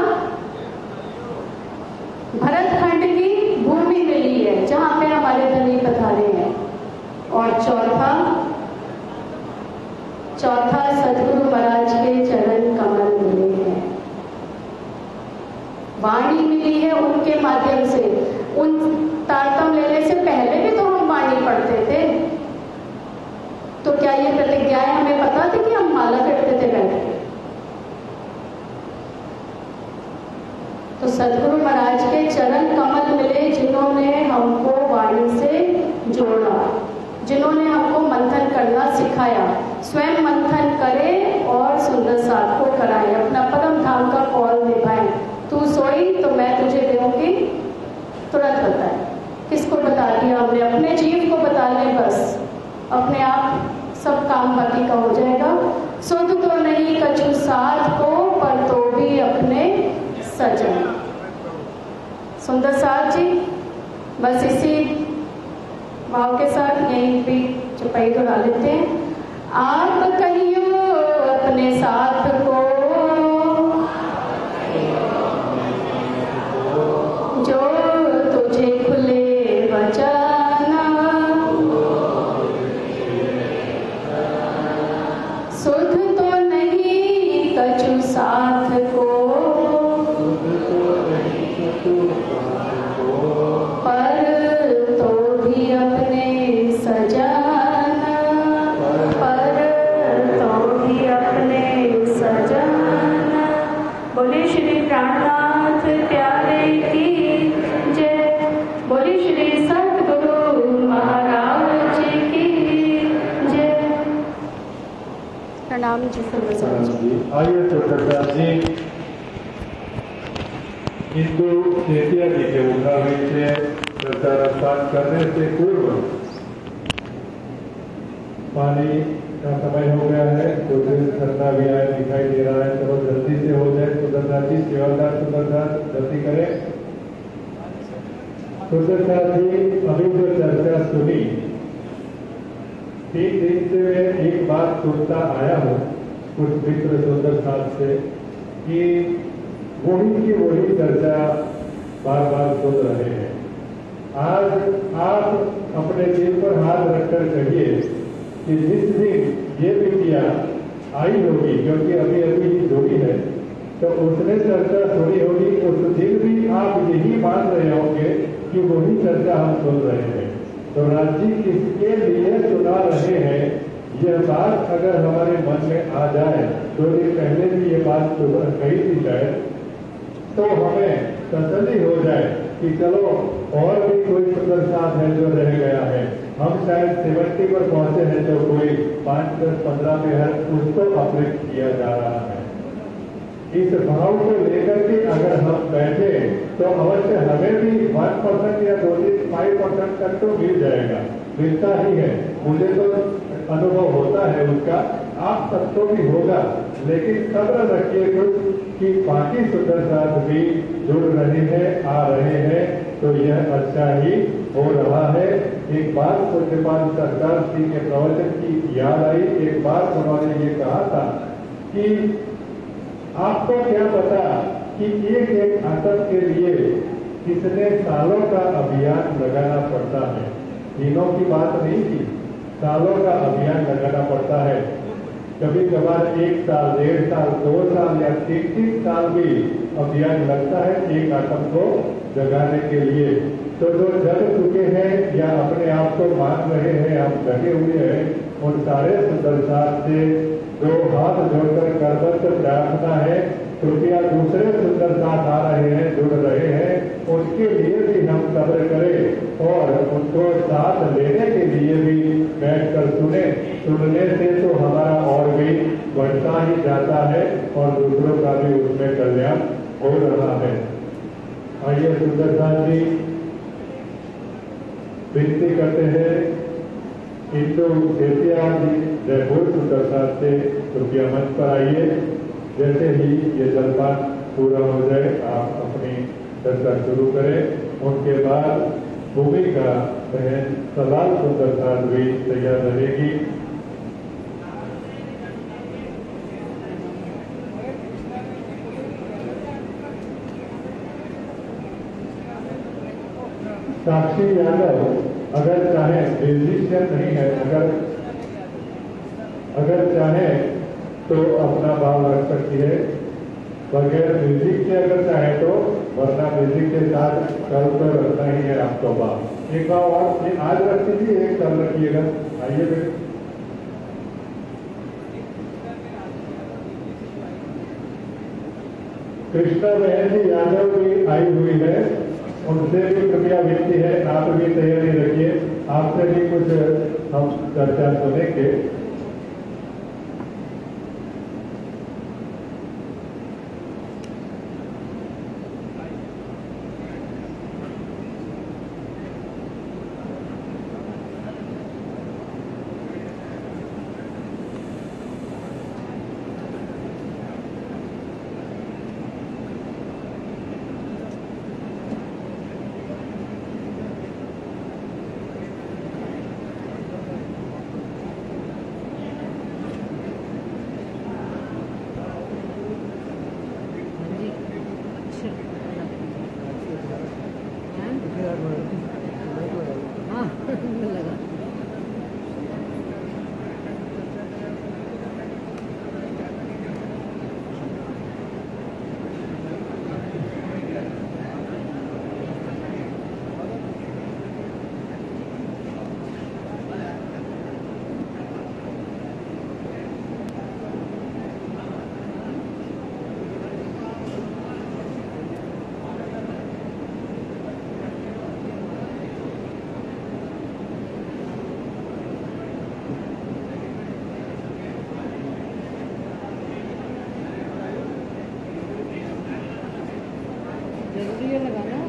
चौथा सदगुरु महाराज के चरण कमल मिले हैं, वाणी मिली है उनके माध्यम से। उन तारतम लेने से पहले भी तो हम वाणी पढ़ते थे, तो क्या ये प्रतिज्ञाएं हमें पता थी कि हम माला करते थे बैठ के? तो सदगुरु महाराज के चरण कमल मिले, जिन्होंने हमको वाणी से जोड़ा, जिन्होंने हमको मंथन करना सिखाया। स्वयं मंथन करें और सुंदर साथ को कराएं, अपना परम धाम का कॉल निभाएं। तू सोई तो मैं तुझे दूंगी, तुरंत बताए। किसको बता दिया हमने? अपने जीव को बता ले बस, अपने आप सब काम बाकी का हो जाएगा। सुध तो नहीं कछु साथ को, पर तो भी अपने सजन। सुंदर साथ जी, बस इसी भाव के साथ यहीं भी चुपाई दोहरा लेते हैं। आप कहियो अपने साथ को, जो तुझे खुले वचन, सुध तो नहीं कछु साथ को, पर तो भी अपने सजन, पर तो भी अपने सजन। बोले श्री प्राणनाथ प्यारे की जय, बोले श्री सतगुरु महाराज जी की जय। प्रणाम जी। आइए सुंदरदास जी, हिंदू चेतिया जी के मुताबिक प्रचार करने से पूर्व पानी का समय हो गया है, कुछ ठंडा भी आया दिखाई दे रहा है। चलो जल्दी से हो जाए। सुंदरदास जी, सेवादार सुंदरदास जल्दी करें। सुंदरदास जी, अभी जो चर्चा सुनी, 3 दिन से मैं एक बात सुनता आया हूँ कुछ मित्र सुंदरदास से कि वही की वही चर्चा बार बार सुन रहे हैं। आज आप अपने दिल पर हाथ रखकर कहिए कि जिस दिन ये बिटिया आई होगी, क्योंकि अभी अभी ही जोड़ी है, तो उसने चर्चा सुनी होगी, उस दिन भी आप यही मान रहे होंगे कि वही चर्चा हम सुन रहे हैं। तो राज जी किसके लिए सुना रहे हैं, यह बात अगर हमारे मन में आ जाए, 2 दिन पहले भी ये बात कही थी शायद, तो हमें तसल्ली हो जाए कि चलो और भी कोई सुंदर साथ है जो रह गया है। हम शायद 70 पर पहुंचे हैं, तो कोई 5, 10, 15 पे है, उसको अपलिफ्ट किया जा रहा है। इस भाव को लेकर के अगर हम बैठे तो अवश्य हमें भी 1% या 5% तक तो मिल जाएगा, मिलता ही है। मुझे तो अनुभव होता है उसका, आप सबको भी होगा। लेकिन सब्र रखिए कुछ कि बाकी सुंदर साथ भी जुड़ रहे हैं, आ रहे हैं, तो यह अच्छा ही हो रहा है। एक बात पूज्यपाल सरकार जी के प्रवचन की याद आई। एक बार उन्होंने ये कहा था कि आपको क्या पता कि एक आतंक के लिए कितने सालों का अभियान लगाना पड़ता है। दिनों की बात नहीं थी, सालों का अभियान लगाना पड़ता है। कभी कभार 1 साल, 1.5 साल, 2 साल या 3 साल भी अभियान लगता है एक आतंक को जगाने के लिए। तो जो जग चुके हैं या अपने आप को मान रहे हैं, आप जगे हुए हैं, उन सारे सुंदर साथ से जो हाथ जोड़कर करबद्ध प्रार्थना है, कृपया दूसरे सुंदर साथ आ रहे हैं, जुड़ रहे हैं, उनके लिए भी हम सब्र करें और उनको साथ लेने के लिए भी बैठकर सुने। सुनने से तो हमारा और भी बढ़ता ही जाता है और दूसरों का भी उसमें कल्याण हो रहा है। आइए सुंदर साथ जी, विनती करते हैं हिंदू चेतिया जी जयपुर सुंदर साथ से कृपया मंच पर आइए। जैसे ही ये जलपान पूरा हो जाए आप अपनी चर्चा शुरू करें। उनके बाद भूमिका बहन सलाल सुंदर साथ भी तैयार रहेगी। साक्षी यादव अगर चाहे म्यूजिशियन नहीं है, अगर चाहे तो अपना भाव रख सकती है, बगैर म्यूजिक के अगर चाहे तो, वरना म्यूजिक के साथ कल तो रखना ही है आपको भाव। एक भाव और ये आज रख दीजिए, एक कल रखिएगा। आइए फिर कृष्णा बहन जी यादव भी आई हुई है, उनसे भी कृपया विनती है, आप भी तैयारी रखिए, आपसे भी कुछ हम चर्चा सुनेंगे। जरूरी है लगाना।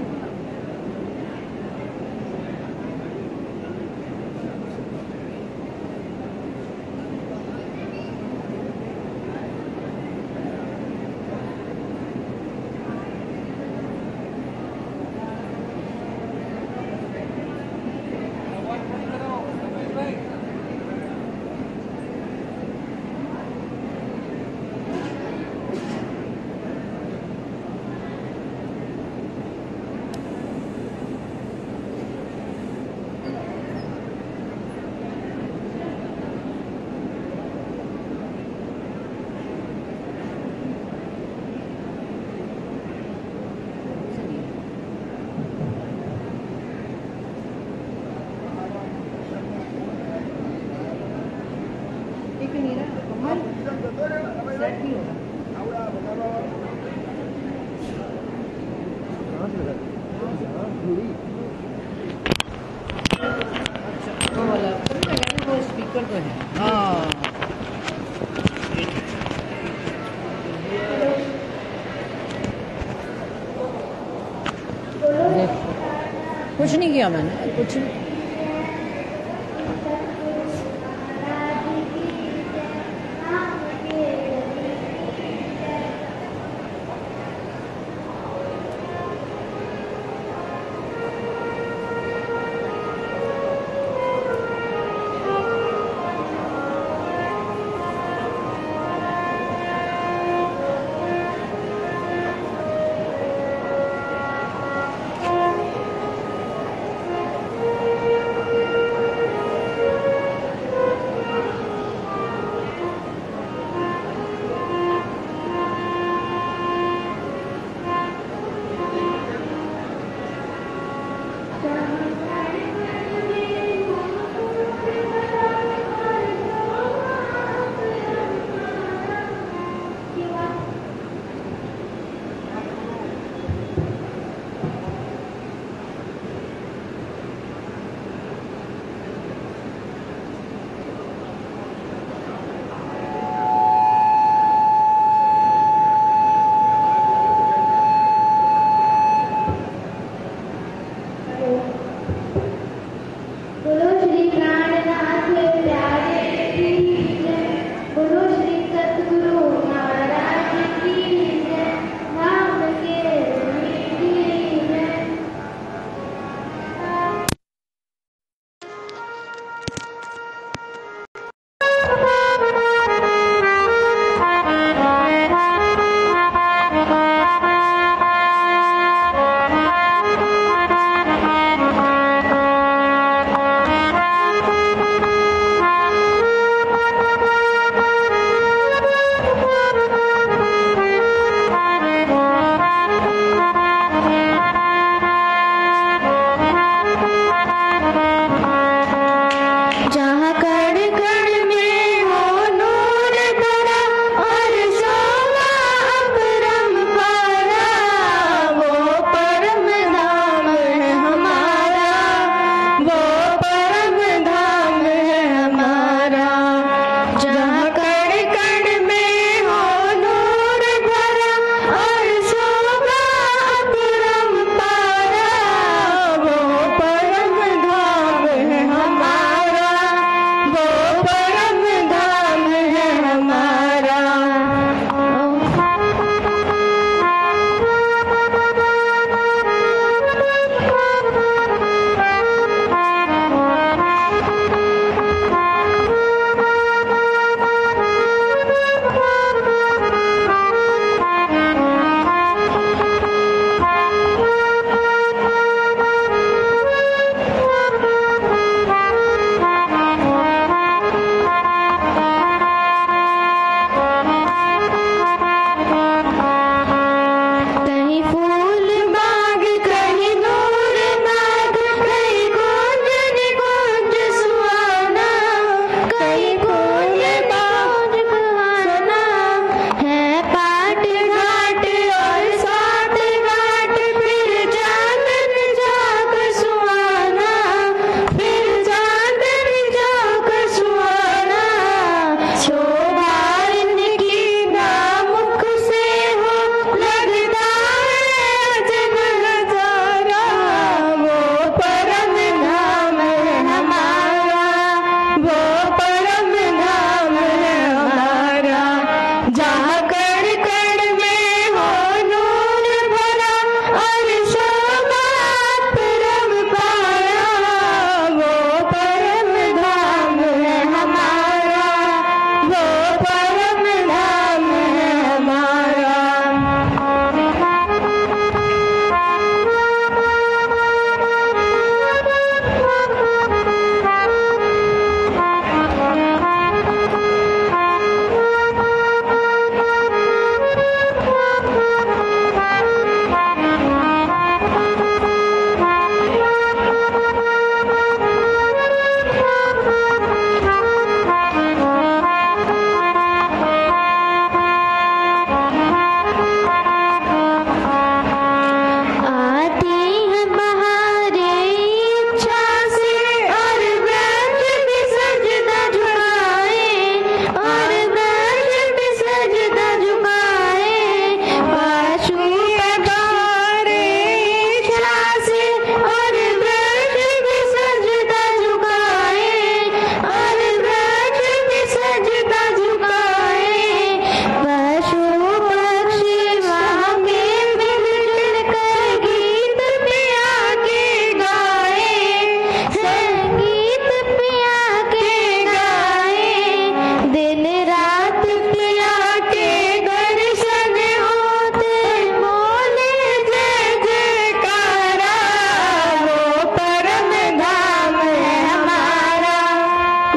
स्पीकर तो है। हाँ कुछ नहीं किया मैंने, कुछ नहीं।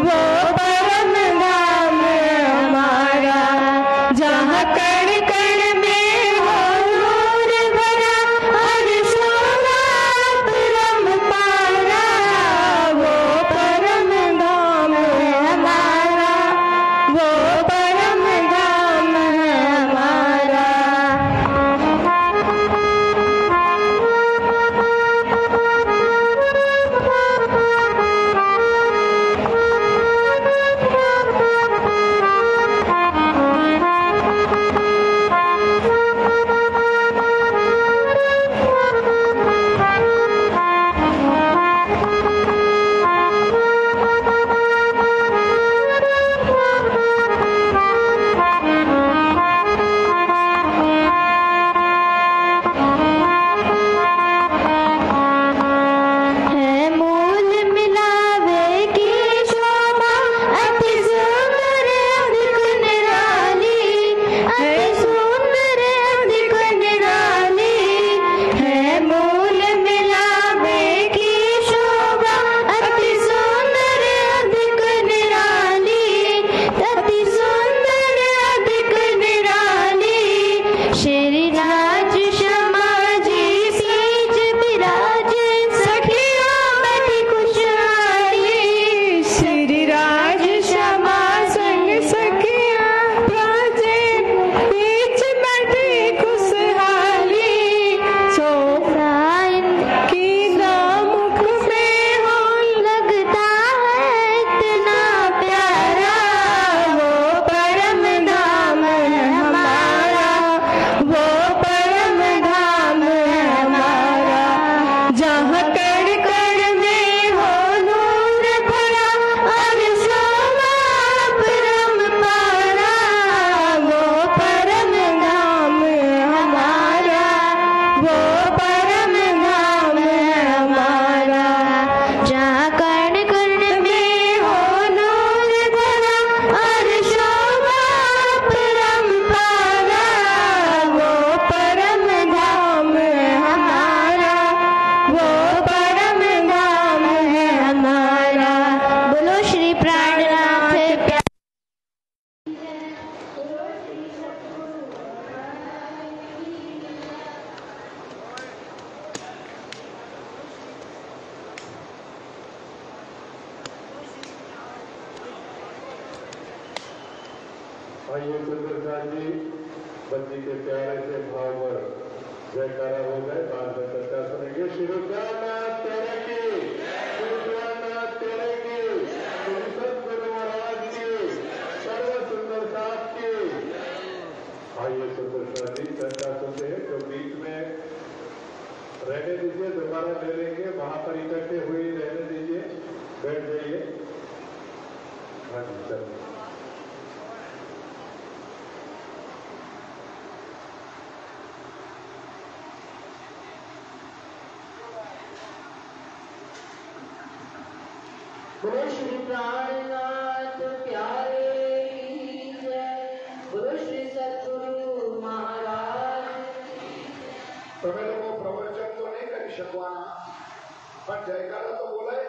वो परम धाम हमारा, जहाँ कण कण में हो नूर भरा, और शोभा परम पारा, वो परम धाम हमारा, वो परम धाम हमारा। है मूल मिलावे की शोभा, अति सुंदर अधिक निराली, अति सुंदर अधिक निराली। है मूल मिलावे की शोभा, अति सुंदर अधिक निराली, अति सुंदर अधिक निराली। श्री राज क्षमा जी सीज विराजे, सखियों बैठी खुशहाली। श्री राज क्षमा संग सखियां प्राजे, बीच बैठी खुशहाली। सोफा इनकी दामुख में हो, लगता है इतना प्यारा, वो परम धाम हमारा, वो परम धाम हमारा। जहाँ कण कण में हो नूर भरा, और शोभा परम पारा, वो परम धाम हमारा, वो परम धाम हमारा। जहाँ कण कण में हो नूर भरा, और शोभा परम पारा, वो परम धाम हमारा, वो परम धाम है हमारा। बोलो श्री प्राणनाथ प्यारे। आइए सुंदरदास जी बच्ची के प्यारे से भाव पर जयकारा हो गए, बाद में चर्चा सुनेंगे। श्री रुद्रनाथ तेरे की, श्री रुद्रनाथ तेरे की, श्री सतगुरु महाराज की, सर्व सुंदर साथ की। आइए सुंदरदास जी चर्चा सुनते हैं, जो बीच में रहने दीजिए, दोबारा ले लेंगे, वहां पर इकट्ठे हुए रहने दीजिए, बैठ जाइए। हाँ जी चलिए। बोलो श्री प्राणनाथ प्यारे की जय, बोलो श्री सतगुरु महाराज। તમે લોકો પ્રવચન તો નહીં કરી શકવાના, પણ જયકારો તો બોલાય।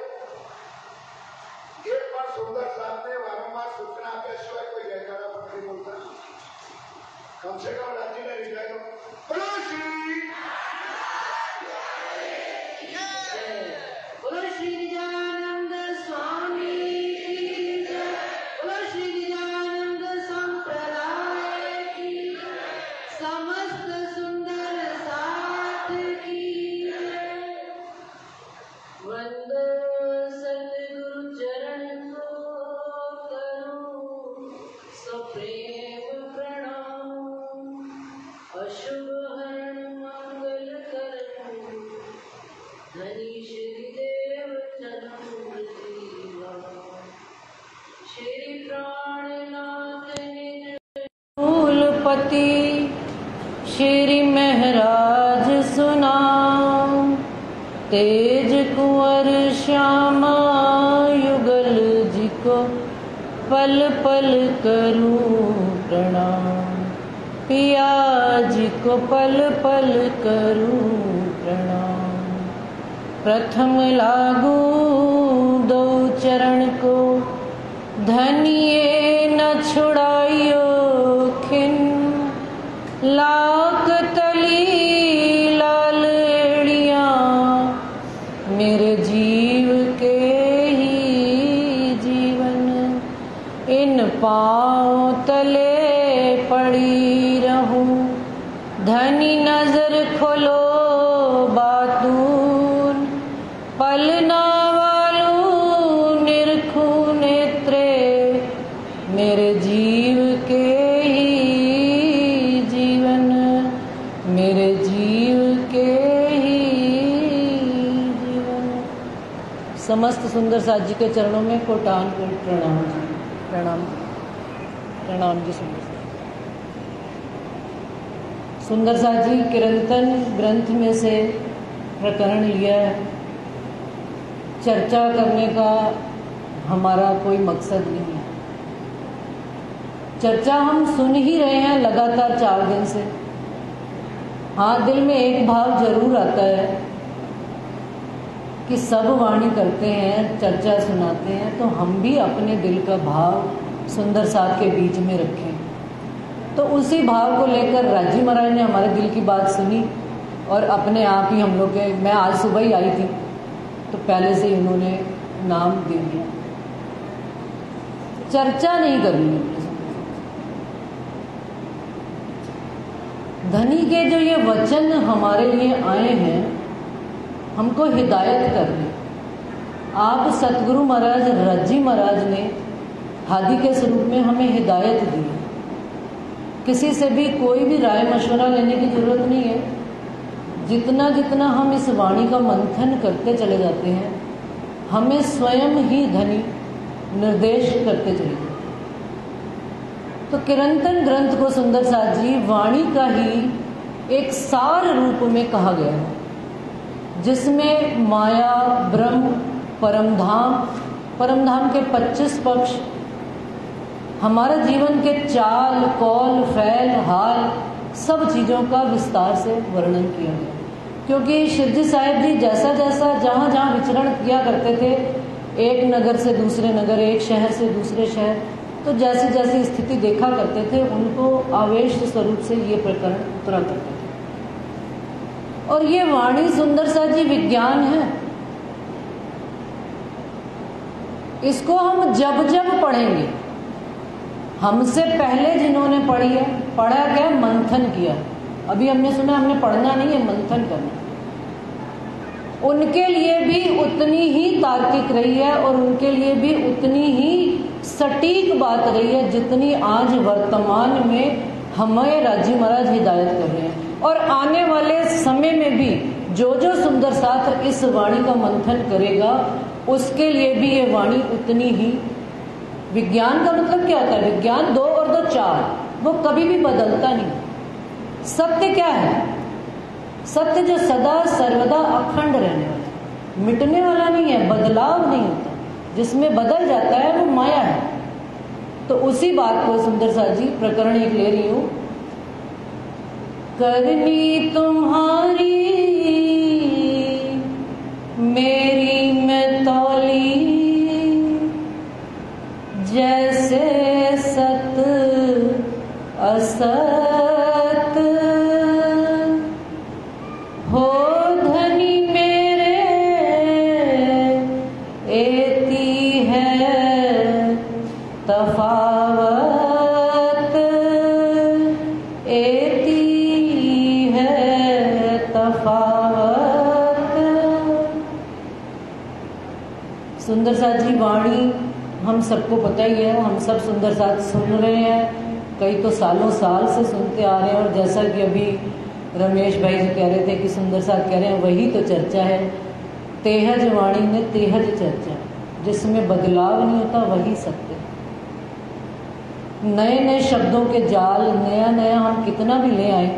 એક પણ સુંદર સાહેબને વારંવાર સૂચના આપ્યા સિવાય કોઈ જયકારા પણ નથી બોલતા। કમ સે કમ રાજીને વિજય દો। બોલો શ્રી बोलो श्री निजानंद स्वामी की जय, बोलो श्री निजानंद संप्रदाय की, समस्त सुंदर साथ की जय। वंदो सतगुरु चरण को करूं सप्रेम प्रणाम, अशुभ हरण मंगल करूं, धनी श्री देव श्री प्राणनाथ मूलपति श्री महराज सुनाओ, तेज कुंवर श्यामा युगल जी को पल पल करूं प्रणाम, पिया जी को पल पल करूं प्रणाम। प्रथम लागू दो चरण को धनिये न छुड़ाइयो खिन लाख तली लाल एड़ियां मेरे जीव के ही जीवन इन पाँव तले पड़ी रहूं धनी नजर खोलो बातून पलना वालू निरखू नेत्रे मेरे जीव के ही जीवन मेरे जीव के ही जीवन। समस्त सुंदर साथ जी के चरणों में कोटान कोट प्रणाम जी। प्रणाम प्रणाम जी। सुंदर साथ जी कीर्तन ग्रंथ में से प्रकरण लिया है। चर्चा करने का हमारा कोई मकसद नहीं है। चर्चा हम सुन ही रहे हैं लगातार 4 दिन से। हाँ, दिल में एक भाव जरूर आता है कि सब वाणी करते हैं, चर्चा सुनाते हैं, तो हम भी अपने दिल का भाव सुंदर साथ के बीच में रखें। तो उसी भाव को लेकर राजी महाराज ने हमारे दिल की बात सुनी और अपने आप ही हम लोग के, मैं आज सुबह ही आई थी तो पहले से ही उन्होंने नाम दे दिया। चर्चा नहीं करनी है। धनी के जो ये वचन हमारे लिए आए हैं हमको हिदायत करने। आप सतगुरु महाराज रज्जी महाराज ने हादी के स्वरूप में हमें हिदायत दी। किसी से भी कोई भी राय मशवरा लेने की जरूरत नहीं है। जितना जितना हम इस वाणी का मंथन करते चले जाते हैं हमें स्वयं ही धनी निर्देश करते चले जाते हैं। तो कीर्तन ग्रंथ को सुंदर साथ जी वाणी का ही एक सार रूप में कहा गया है, जिसमें माया, ब्रह्म, परमधाम के 25 पक्ष, हमारे जीवन के चाल, कौल, फैल, हाल, सब चीजों का विस्तार से वर्णन किया गया। क्योंकि शिवजी साहिब जी जैसा जैसा जहां जहां विचरण किया करते थे, एक नगर से दूसरे नगर, एक शहर से दूसरे शहर, तो जैसी जैसी स्थिति देखा करते थे उनको आवेश स्वरूप से ये प्रकरण उतरा करते थे। और ये वाणी सुंदर सा जी विज्ञान है। इसको हम जब जब पढ़ेंगे, हमसे पहले जिन्होंने पढ़ी है, पढ़ा क्या, मंथन किया। अभी हमने सुना, हमने पढ़ना नहीं है, मंथन करना। उनके लिए भी उतनी ही तार्किक रही है और उनके लिए भी उतनी ही सटीक बात रही है जितनी आज वर्तमान में हमें राजी महाराज हिदायत कर रहे हैं। और आने वाले समय में भी जो जो सुंदर साथ इस वाणी का मंथन करेगा उसके लिए भी ये वाणी उतनी ही। विज्ञान का मतलब क्या होता है? विज्ञान 2 और 2 4, वो कभी भी बदलता नहीं। सत्य क्या है? सत्य जो सदा सर्वदा अखंड रहने वाला, मिटने वाला नहीं है, बदलाव नहीं होता। जिसमें बदल जाता है वो माया है। तो उसी बात को सुंदर सा जी प्रकरण एक ले रही हूं। करनी तुम्हारी मेरी में तौली, जैसे सत असत हो धनी मेरे, एती है तफावत, एती है तफावत। सुंदर साथ जी वाणी हम सबको पता ही है, हम सब सुंदर साथ सुन रहे हैं, कई तो सालों साल से सुनते आ रहे हैं। और जैसा कि अभी रमेश भाई जी कह रहे थे कि सुंदर साथ कह रहे हैं, वही तो चर्चा है। तेहज वाणी में तेहज चर्चा, जिसमें बदलाव नहीं होता, वही सत्य। नए नए शब्दों के जाल, नया नया हम कितना भी ले आए,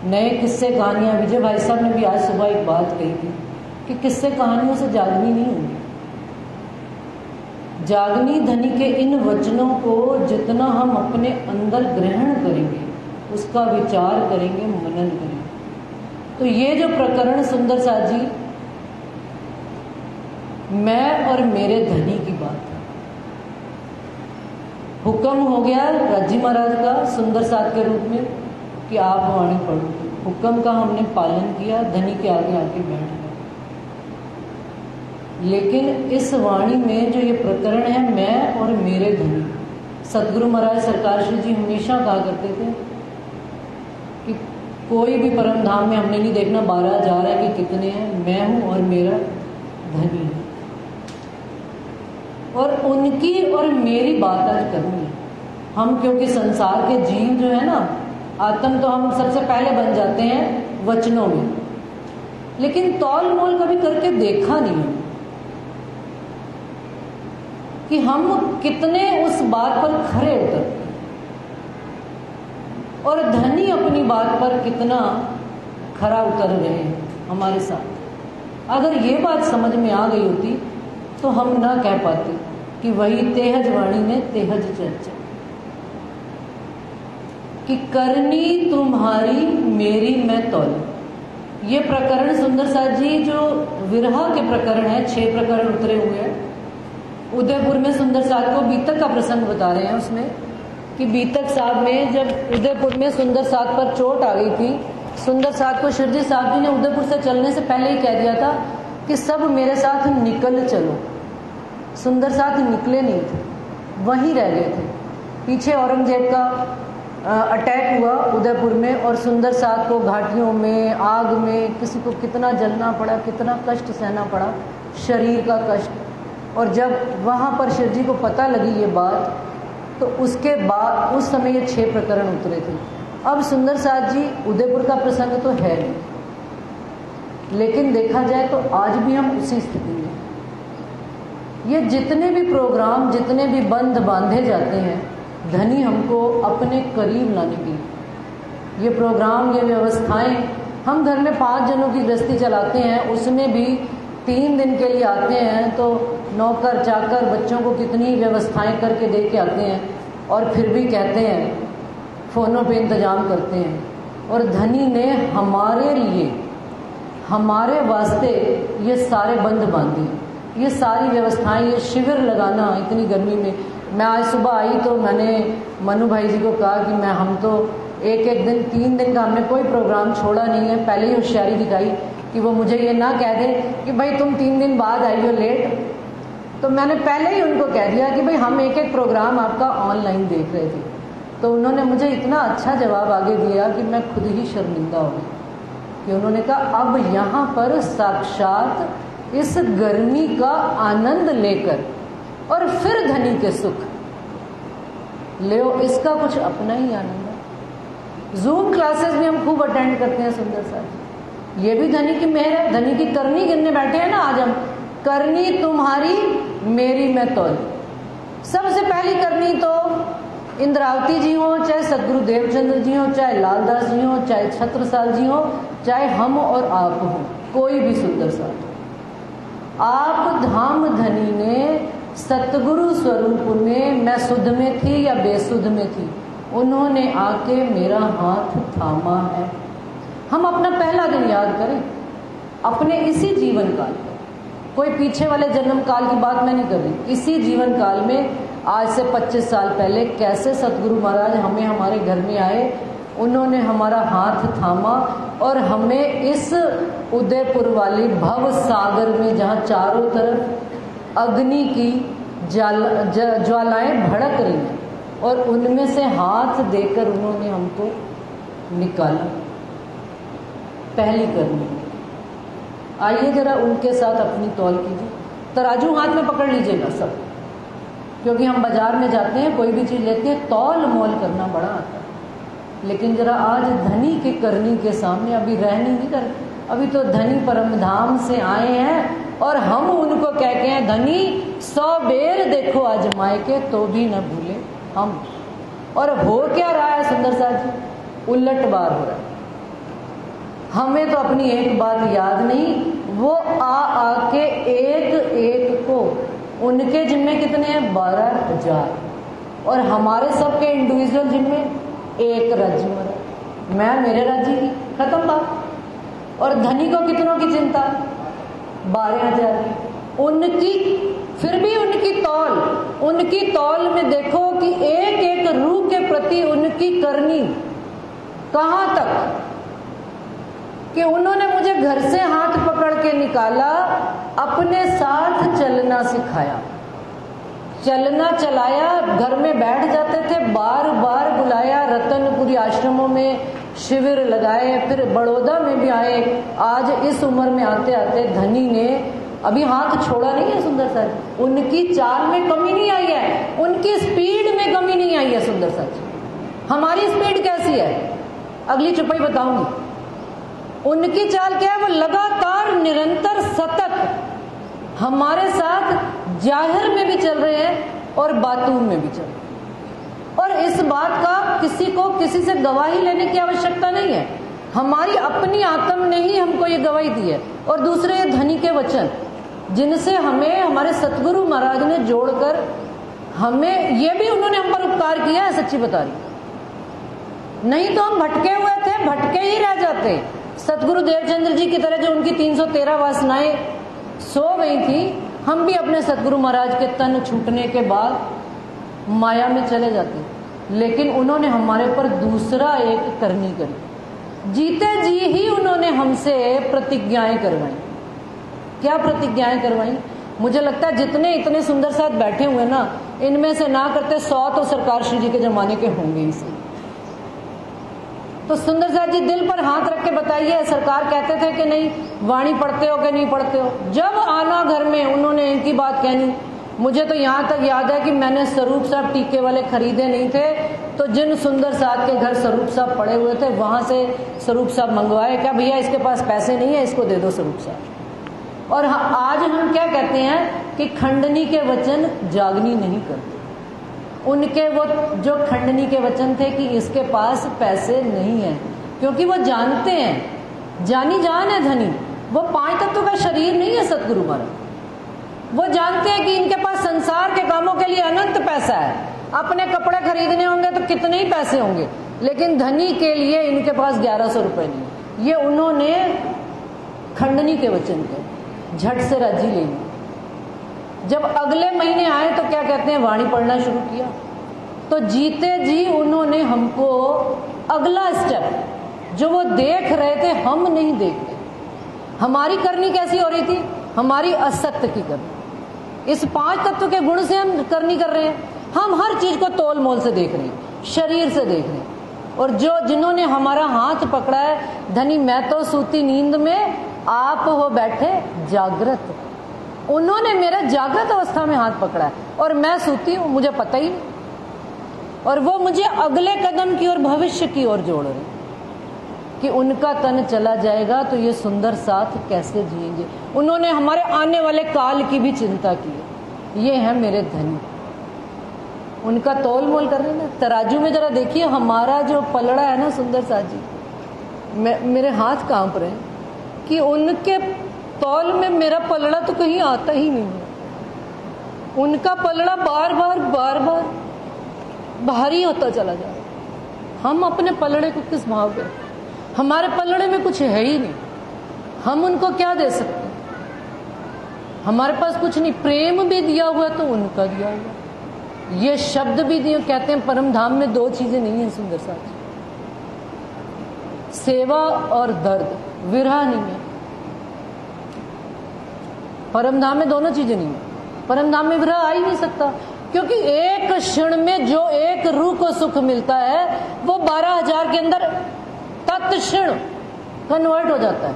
नए किस्से कहानियां। विजय भाई साहब ने भी आज सुबह एक बात कही थी कि किस्से कहानियों से जागनी नहीं होगी। जागनी धनी के इन वचनों को जितना हम अपने अंदर ग्रहण करेंगे, उसका विचार करेंगे, मनन करेंगे। तो ये जो प्रकरण सुंदर सा जी मैं और मेरे धनी की बात है। हुक्म हो गया राजी महाराज का सुंदर साथ के रूप में कि आप वाणी पढ़ो। हुक्म का हमने पालन किया, धनी के आगे आके बैठ गए। लेकिन इस वाणी में जो ये प्रकरण है, मैं और मेरे धनी, सतगुरु महाराज सरकार श्री जी हमेशा कहा करते थे कि कोई भी परम धाम में हमने नहीं देखना 12 जा रहा है कि कितने हैं, मैं हूं और मेरा धनी है। और उनकी और मेरी बात आज करनी है हम, क्योंकि संसार के जीव जो है ना, आत्म तो हम सबसे पहले बन जाते हैं वचनों में, लेकिन तौल मोल कभी करके देखा नहीं है कि हम कितने उस बात पर खरे उतरते हैं और धनी अपनी बात पर कितना खरा उतर रहे हैं हमारे साथ। अगर ये बात समझ में आ गई होती तो हम ना कह पाते कि वही तेहज वाणी में तेहज चर्चा, कि करनी तुम्हारी मेरी मैं तौल। ये प्रकरण सुंदर साथ जी जो विरहा के प्रकरण है, 6 प्रकरण उतरे हुए हैं। उदयपुर में सुंदर साथ को बीतक का प्रसंग बता रहे हैं उसमें, कि बीतक साहब में जब उदयपुर में सुंदर साथ पर चोट आ गई थी, सुंदर साथ को शिरडी साहब जी ने उदयपुर से चलने से पहले ही कह दिया था कि सब मेरे साथ निकल चलो। सुंदर साथ निकले नहीं थे, वहीं रह गए थे। पीछे औरंगजेब का अटैक हुआ उदयपुर में और सुंदर साथ को घाटियों में, आग में, किसी को कितना जलना पड़ा, कितना कष्ट सहना पड़ा, शरीर का कष्ट। और जब वहां पर शिव जी को पता लगी ये बात, तो उसके बाद उस समय ये 6 प्रकरण उतरे थे। अब सुंदर साथ जी उदयपुर का प्रसंग तो है नहीं, लेकिन देखा जाए तो आज भी हम उसी स्थिति में। ये जितने भी प्रोग्राम, जितने भी बंध बांधे जाते हैं धनी हमको अपने करीब लाने के लिए, ये प्रोग्राम, ये व्यवस्थाएं, हम घर में 5 जनों की गृहस्थी चलाते हैं, उसमें भी 3 दिन के लिए आते हैं तो नौकर चाकर बच्चों को कितनी व्यवस्थाएं करके दे के आते हैं, और फिर भी कहते हैं फोनों पे इंतजाम करते हैं। और धनी ने हमारे लिए, हमारे वास्ते ये सारे बंद बांधे, ये सारी व्यवस्थाएं, ये शिविर लगाना इतनी गर्मी में। मैं आज सुबह आई तो मैंने मनु भाई जी को कहा कि हम तो एक दिन 3 दिन का हमने कोई प्रोग्राम छोड़ा नहीं है। पहले ही होशियारी दिखाई कि वो मुझे ये ना कह दे कि भाई तुम 3 दिन बाद आई हो लेट। तो मैंने पहले ही उनको कह दिया कि भाई हम एक प्रोग्राम आपका ऑनलाइन देख रहे थे। तो उन्होंने मुझे इतना अच्छा जवाब आगे दिया कि मैं खुद ही शर्मिंदा हो गई, कि उन्होंने कहा अब यहाँ पर साक्षात इस गर्मी का आनंद लेकर और फिर धनी के सुख ले, इसका कुछ अपना ही आनंद है। जूम क्लासेस भी हम खूब अटेंड करते हैं सुंदर साथ, ये भी धनी की मेहर है। धनी की करनी गिनने बैठे हैं ना आज हम, करनी तुम्हारी मेरी मैं तौल। सबसे पहली करनी तो इंद्रावती जी हो, चाहे सदगुरु देवचंद्र जी हो, चाहे लालदास जी हो, चाहे छत्रसाल जी हो, चाहे हम और आप हो, कोई भी सुंदर साथ। आप धाम धनी ने सतगुरु स्वरूप में, मैं सुध में थी या बेसुध में थी, उन्होंने आके मेरा हाथ थामा है। हम अपना पहला दिन याद करें अपने इसी जीवन काल में, कोई पीछे वाले जन्म काल की बात मैं नहीं कर रही, इसी जीवन काल में आज से 25 साल पहले कैसे सतगुरु महाराज हमें हमारे घर में आए, उन्होंने हमारा हाथ थामा और हमें इस उदयपुर वाली भव सागर में, जहाँ चारों तरफ अग्नि की ज्वालाएं भड़क रही हैं, और उनमें से हाथ देकर उन्होंने हमको निकाला। पहली करनी। आइए जरा उनके साथ अपनी तौल कीजिए, तराजू हाथ में पकड़ लीजिएगा सब, क्योंकि हम बाजार में जाते हैं, कोई भी चीज लेते हैं, तौल मोल करना बड़ा आता है। लेकिन जरा आज धनी की करनी के सामने अभी रहनी नहीं कर, अभी तो धनी परम धाम से आए हैं और हम उनको कह के हैं धनी 100 बेर देखो आजमाए के तो भी न भूले हम। और हो क्या रहा है सुंदर साथ जी, उलट बार हो रहा है। हमें तो अपनी एक बात याद नहीं, वो आके एक को, उनके जिम्मे कितने हैं 12,000, और हमारे सबके इंडिविजुअल जिम्मे 1 राज्य मरा, मैं मेरे राज्य की, खत्म बात। और धनी को कितनों की चिंता 12,000 की। उनकी फिर भी उनकी तौल में देखो कि एक एक रूह के प्रति उनकी करनी कहां तक कि उन्होंने मुझे घर से हाथ पकड़ के निकाला, अपने साथ चलना सिखाया, चलना चलाया, घर में बैठ जाते थे, बार बार बुलाया, रतनपुरी आश्रमों में शिविर लगाए, फिर बड़ौदा में भी आए। आज इस उम्र में आते आते धनी ने अभी हाथ छोड़ा नहीं है सुंदर सा जी। उनकी चाल में कमी नहीं आई है, उनकी स्पीड में कमी नहीं आई है सुंदर सा जी। हमारी स्पीड कैसी है अगली चुपाई बताऊंगी। उनकी चाल क्या है, वो लगातार निरंतर सतत हमारे साथ जाहिर में भी चल रहे हैं और बातून में भी चल रहे हैं। और इस बात का किसी को किसी से गवाही लेने की आवश्यकता नहीं है, हमारी अपनी आत्म ने ही हमको ये गवाही दी है। और दूसरे ये धनी के वचन जिनसे हमें हमारे सतगुरु महाराज ने जोड़कर हमें ये भी उन्होंने हम पर उपकार किया है, सच्ची बता रही। नहीं तो हम भटके हुए थे, भटके ही रह जाते। सतगुरु देवचंद्र जी की तरह जो उनकी 313 वासनाएं सो गई थी, हम भी अपने सतगुरु महाराज के तन छूटने के बाद माया में चले जाते। लेकिन उन्होंने हमारे पर दूसरा एक करनी करी, जीते जी ही उन्होंने हमसे प्रतिज्ञाएं करवाई। क्या प्रतिज्ञाएं करवाई? मुझे लगता है जितने इतने सुंदर साथ बैठे हुए ना, इनमें से ना करते 100 तो सरकार श्री जी के जमाने के होंगे ही सही। तो सुंदर साथ जी दिल पर हाथ रख के बताइए, सरकार कहते थे कि नहीं वाणी पढ़ते हो कि नहीं पढ़ते हो? जब आना घर में उन्होंने इनकी बात कहनी। मुझे तो यहाँ तक याद है कि मैंने स्वरूप साहब टीके वाले खरीदे नहीं थे, तो जिन सुंदर साहब के घर स्वरूप साहब पड़े हुए थे वहां से स्वरूप साहब मंगवाए, क्या भैया इसके पास पैसे नहीं है, इसको दे दो स्वरूप साहब। और आज हम क्या कहते हैं कि खंडनी के वचन जागनी नहीं करते। उनके वो जो खंडनी के वचन थे कि इसके पास पैसे नहीं है, क्योंकि वो जानते हैं, जानी जान है धनी, वो 5 तत्व का शरीर नहीं है सतगुरु महाराज। वो जानते हैं कि इनके पास संसार के कामों के लिए अनंत पैसा है, अपने कपड़े खरीदने होंगे तो कितने ही पैसे होंगे, लेकिन धनी के लिए इनके पास 1100 रुपए नहीं। ये उन्होंने खंडनी के वचन के झट से राजी ले ली। जब अगले महीने आए तो क्या कहते हैं, वाणी पढ़ना शुरू किया, तो जीते जी उन्होंने हमको अगला स्टेप जो वो देख रहे थे हम नहीं देख रहे। हमारी करनी कैसी हो रही थी? हमारी असत्य की करनी। इस 5 तत्व के गुण से हम करनी कर रहे हैं, हम हर चीज को तोल मोल से देख रहे हैं, शरीर से देख रहे हैं। और जो जिन्होंने हमारा हाथ पकड़ा है, धनी मैं तो सूती नींद में, आप हो बैठे जागृत। उन्होंने मेरे जागृत अवस्था में हाथ पकड़ा है और मैं सूती हूं, मुझे पता ही नहीं। और वो मुझे अगले कदम की ओर, भविष्य की ओर जोड़ रहे कि उनका तन चला जाएगा तो ये सुंदर साथ कैसे जिएंगे। उन्होंने हमारे आने वाले काल की भी चिंता की। ये है मेरे धनी, उनका तोल मोल कर रहे हैं ना। तराजू में जरा देखिए, हमारा जो पलड़ा है ना सुंदर साथ जी, मेरे हाथ कांप रहे हैं कि उनके तौल में मेरा पलड़ा तो कहीं आता ही नहीं है। उनका पलड़ा बार बार भारी होता चला जा रहा है। हम अपने पलड़े को किस भाव पे? हमारे पलड़े में कुछ है ही नहीं, हम उनको क्या दे सकते? हमारे पास कुछ नहीं। प्रेम भी दिया हुआ तो उनका दिया हुआ, ये शब्द भी दिए। कहते हैं परम धाम में 2 चीजें नहीं है सुंदर साथ, सेवा और दर्द, विरह नहीं है। परम धाम में दोनों चीजें नहीं है। परम धाम में विरह आ ही नहीं सकता, क्योंकि एक क्षण में जो एक रूह को सुख मिलता है वो 12,000 के अंदर तत्क्षण कन्वर्ट हो जाता है।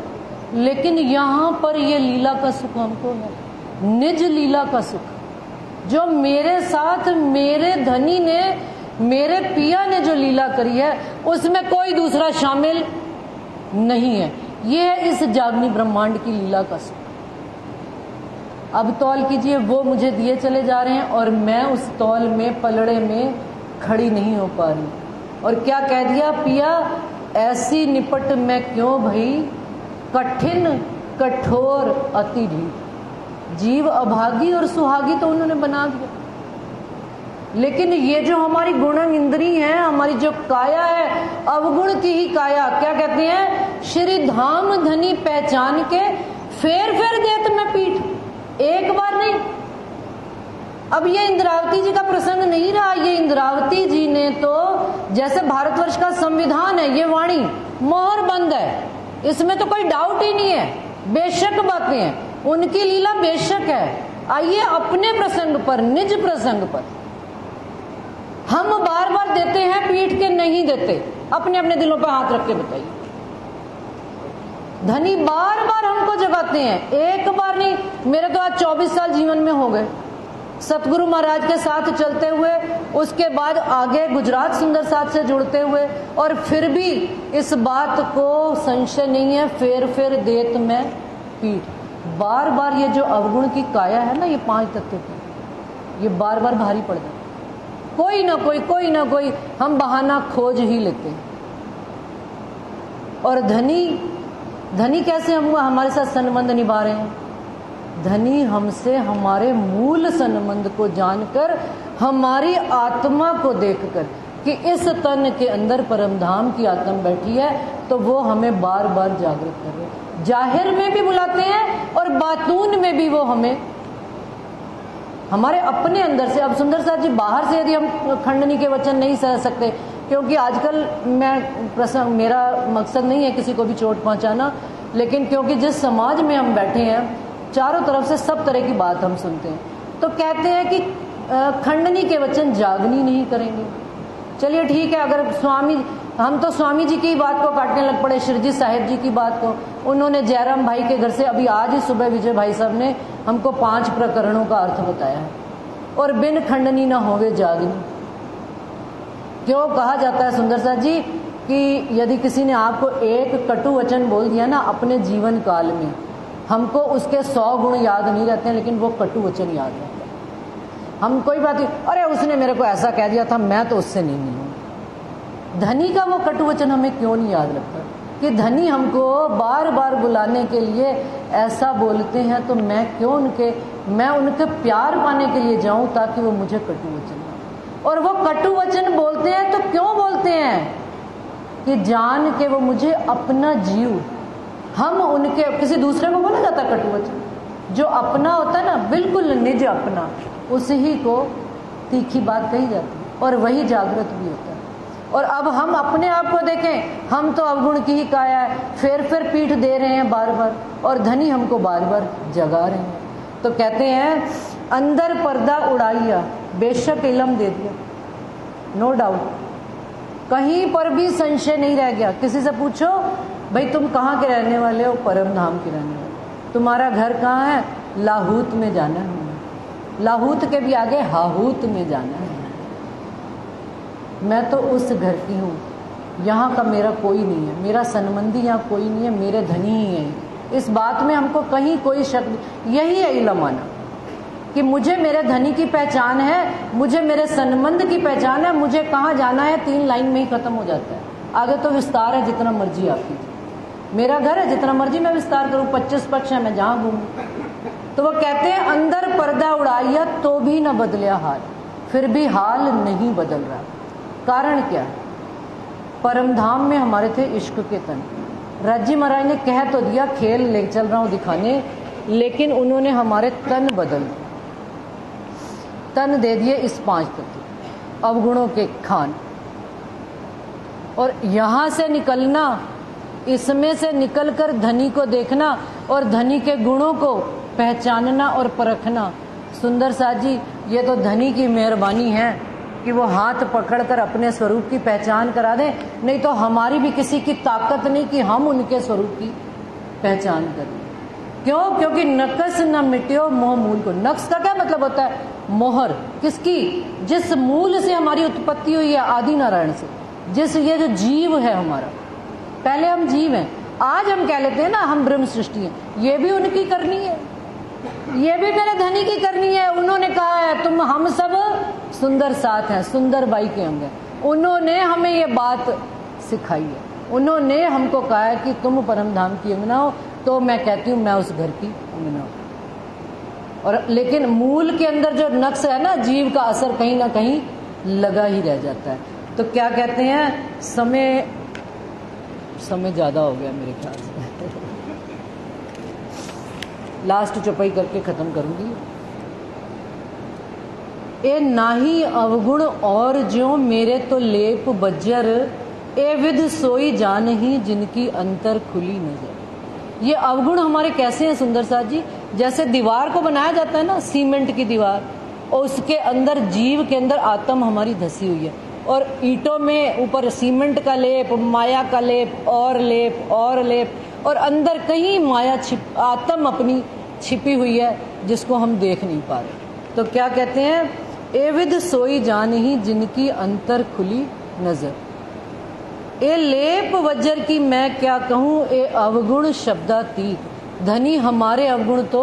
लेकिन यहां पर ये लीला का सुख हमको है, निज लीला का सुख, जो मेरे साथ मेरे धनी ने, मेरे पिया ने जो लीला करी है, उसमें कोई दूसरा शामिल नहीं है। ये है इस जागनी ब्रह्मांड की लीला का सुख। अब तौल कीजिए, वो मुझे दिए चले जा रहे हैं और मैं उस तौल में, पलड़े में खड़ी नहीं हो पा रही। और क्या कह दिया, पिया ऐसी निपट मैं क्यों भई, कठिन कठोर अति ढीठ। जीव अभागी और सुहागी तो उन्होंने बना दिया, लेकिन ये जो हमारी गुणन इंद्री है, हमारी जो काया है, अवगुण की ही काया, क्या कहते हैं, श्री धाम धनी पहचान के फेर फेर देत में पीठ। एक बार नहीं। अब ये इंद्रावती जी का प्रसंग नहीं रहा, ये इंद्रावती जी ने तो जैसे भारतवर्ष का संविधान है, ये वाणी मोहर बंद है, इसमें तो कोई डाउट ही नहीं है, बेशक बातें हैं, उनकी लीला बेशक है। आइए अपने प्रसंग पर, निज प्रसंग पर हम बार बार देते हैं पीठ के नहीं देते, अपने अपने दिलों पर हाथ रख के बताइए। धनी बार बार हमको जगाते हैं, एक बार नहीं। मेरे तो आज 24 साल जीवन में हो गए सतगुरु महाराज के साथ चलते हुए, उसके बाद आगे गुजरात सुंदर साथ से जुड़ते हुए, और फिर भी इस बात को संशय नहीं है, फेर फेर देत में पीठ। बार बार ये जो अवगुण की काया है ना, ये 5 तत्व की, ये बार बार भारी पड़ जाती, कोई ना कोई हम बहाना खोज ही लेते हैं। और धनी कैसे हम हमारे साथ संबंध निभा रहे हैं? धनी हमसे हमारे मूल संबंध को जानकर, हमारी आत्मा को देखकर कि इस तन के अंदर परमधाम की आत्मा बैठी है, तो वो हमें बार बार जागृत कर रहे हैं। जाहिर में भी बुलाते हैं और बातून में भी वो हमें हमारे अपने अंदर से। अब सुंदर साथ जी बाहर से यदि हम खंडनी के वचन नहीं सह सकते, क्योंकि आजकल मेरा मकसद नहीं है किसी को भी चोट पहुंचाना, लेकिन क्योंकि जिस समाज में हम बैठे हैं चारों तरफ से सब तरह की बात हम सुनते हैं, तो कहते हैं कि खंडनी के वचन जागनी नहीं करेंगे। चलिए ठीक है, अगर हम तो स्वामी जी की बात को काटने लग पड़े, श्रीजी साहेब जी की बात को। उन्होंने जयराम भाई के घर से अभी आज ही सुबह विजय भाई साहब ने हमको 5 प्रकरणों का अर्थ बताया है, और बिन खंडनी ना होवे जागनी। क्यों कहा जाता है सुंदर साथ जी कि यदि किसी ने आपको एक कटु वचन बोल दिया ना अपने जीवन काल में, हमको उसके 100 गुण याद नहीं रहते हैं, लेकिन वो कटु वचन याद रहता है। हम कोई बात, अरे उसने मेरे को ऐसा कह दिया था, मैं तो उससे नहीं मिलूंगा। धनी का वो कटु वचन हमें क्यों नहीं याद रखता कि धनी हमको बार बार बुलाने के लिए ऐसा बोलते हैं, तो मैं उनके प्यार पाने के लिए जाऊं ताकि वो मुझे कटु वचन। और वो कटु वचन बोलते हैं तो क्यों बोलते हैं? कि जान के वो मुझे अपना जीव, हम उनके, किसी दूसरे को बोला जाता कटु वचन, जो अपना होता है ना, बिल्कुल निज अपना, उसी को तीखी बात कही जाती है, और वही जागृत भी होता है। और अब हम अपने आप को देखें, हम तो अवगुण की ही काया है, फेर पीठ दे रहे हैं बार बार, और धनी हमको बार बार जगा रहे हैं। तो कहते हैं अंदर पर्दा उड़ाइया, बेशक इलम दे दिया, नो डाउट, कहीं पर भी संशय नहीं रह गया। किसी से पूछो भाई तुम कहाँ के रहने वाले हो? परम धाम के रहने वाले। तुम्हारा घर कहाँ है? लाहूत में जाना है, लाहूत के भी आगे हाहूत में जाना है। मैं तो उस घर की हूँ, यहाँ का मेरा कोई नहीं है, मेरा संबंधी यहाँ कोई नहीं है, मेरे धनी ही है। इस बात में हमको कहीं कोई शक नहीं। यही है इल्म आना कि मुझे मेरे धनी की पहचान है, मुझे मेरे संबंध की पहचान है, मुझे कहाँ जाना है 3 लाइन में ही खत्म हो जाता है। आगे तो विस्तार है, जितना मर्जी आप कीजिए। मेरा घर है, जितना मर्जी मैं विस्तार करूँ, 25 पक्ष है, मैं जहाँ घूमूं। तो वो कहते हैं अंदर पर्दा उड़ाइया तो भी न बदलिया हाल, फिर भी हाल नहीं बदल रहा। कारण क्या? परमधाम में हमारे थे इश्क के तन। राज्य महाराज ने कह तो दिया खेल ले चल रहा हूं दिखाने, लेकिन उन्होंने हमारे तन बदल दिए, तन दे दिए इस 5 तत्व अवगुणों के खान। और यहां से निकलना, इसमें से निकलकर धनी को देखना और धनी के गुणों को पहचानना और परखना। सुंदर साथ जी, ये तो धनी की मेहरबानी है कि वो हाथ पकड़कर अपने स्वरूप की पहचान करा दें, नहीं तो हमारी भी किसी की ताकत नहीं कि हम उनके स्वरूप की पहचान करें। क्यों? क्योंकि नकस न मिट्यो मोह मूल को। नक्स का क्या मतलब होता है? मोहर। किसकी? जिस मूल से हमारी उत्पत्ति हुई है, आदि नारायण से, जिस ये जो जीव है हमारा, पहले हम जीव हैं, आज हम कह लेते हैं ना हम ब्रह्म सृष्टि हैं, ये भी उनकी करनी है, ये भी मेरे धनी की करनी है। उन्होंने कहा है तुम हम सब सुंदर साथ हैं, सुंदर बाई के अंग हैं। उन्होंने हमें ये बात सिखाई है, उन्होंने हमको कहा है कि तुम परमधाम की अंगना हो, तो मैं कहती हूँ मैं उस घर की अंगना हूँ। और लेकिन मूल के अंदर जो नक्श है ना, जीव का असर कहीं ना कहीं लगा ही रह जाता है। तो क्या कहते हैं, समय ज्यादा हो गया मेरे ख्याल से। लास्ट चौपाई करके खत्म करूंगी। ए नाही अवगुण और ज्यों मेरे तो लेप बज्जर, ए विध सोई जान ही जिनकी अंतर खुली नजर। ये अवगुण हमारे कैसे हैं सुंदर साथ जी? जैसे दीवार को बनाया जाता है ना, सीमेंट की दीवार, और उसके अंदर जीव के अंदर आत्म हमारी धसी हुई है, और ईंटों में ऊपर सीमेंट का लेप, माया का लेप और लेप और लेप, और अंदर कहीं माया आत्म अपनी छिपी हुई है जिसको हम देख नहीं पा रहे। तो क्या कहते हैं? ए विध सोई जान ही जिनकी अंतर खुली नजर। ए लेप वज्र की मैं क्या कहूं, ए अवगुण शब्दातीत। धनी हमारे अवगुण तो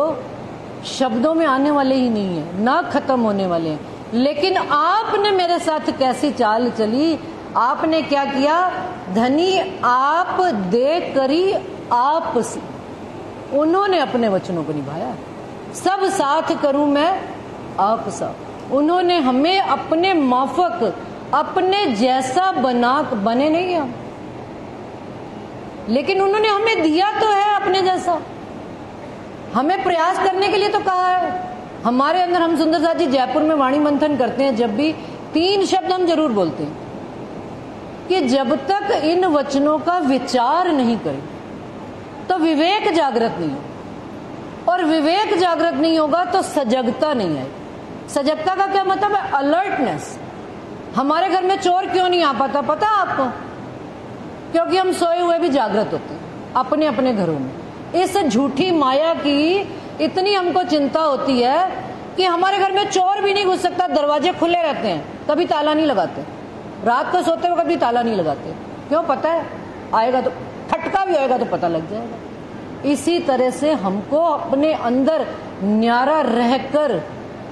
शब्दों में आने वाले ही नहीं है, ना खत्म होने वाले हैं। लेकिन आपने मेरे साथ कैसी चाल चली, आपने क्या किया? धनी आप दे करी आप, उन्होंने अपने वचनों को निभाया। सब साथ करूं मैं आप साथ। उन्होंने हमें अपने माफक, अपने जैसा बने नहीं हम, लेकिन उन्होंने हमें दिया तो है अपने जैसा। हमें प्रयास करने के लिए तो कहा है। हमारे अंदर, हम सुंदर साथ जी जयपुर में वाणी मंथन करते हैं, जब भी 3 शब्द हम जरूर बोलते हैं कि जब तक इन वचनों का विचार नहीं करें तो विवेक जागृत नहीं हो, और विवेक जागृत नहीं होगा तो सजगता नहीं आएगी। सजगता का क्या मतलब है? अलर्टनेस। हमारे घर में चोर क्यों नहीं आ पाता, पता है आपको? क्योंकि हम सोए हुए भी जागृत होते हैं अपने अपने घरों में। इस झूठी माया की इतनी हमको चिंता होती है कि हमारे घर में चोर भी नहीं घुस सकता, दरवाजे खुले रहते हैं, कभी ताला नहीं लगाते। रात को सोते हुए कभी ताला नहीं लगाते। क्यों? पता है आएगा तो, खटका भी आएगा तो पता लग जाएगा। इसी तरह से हमको अपने अंदर न्यारा रहकर,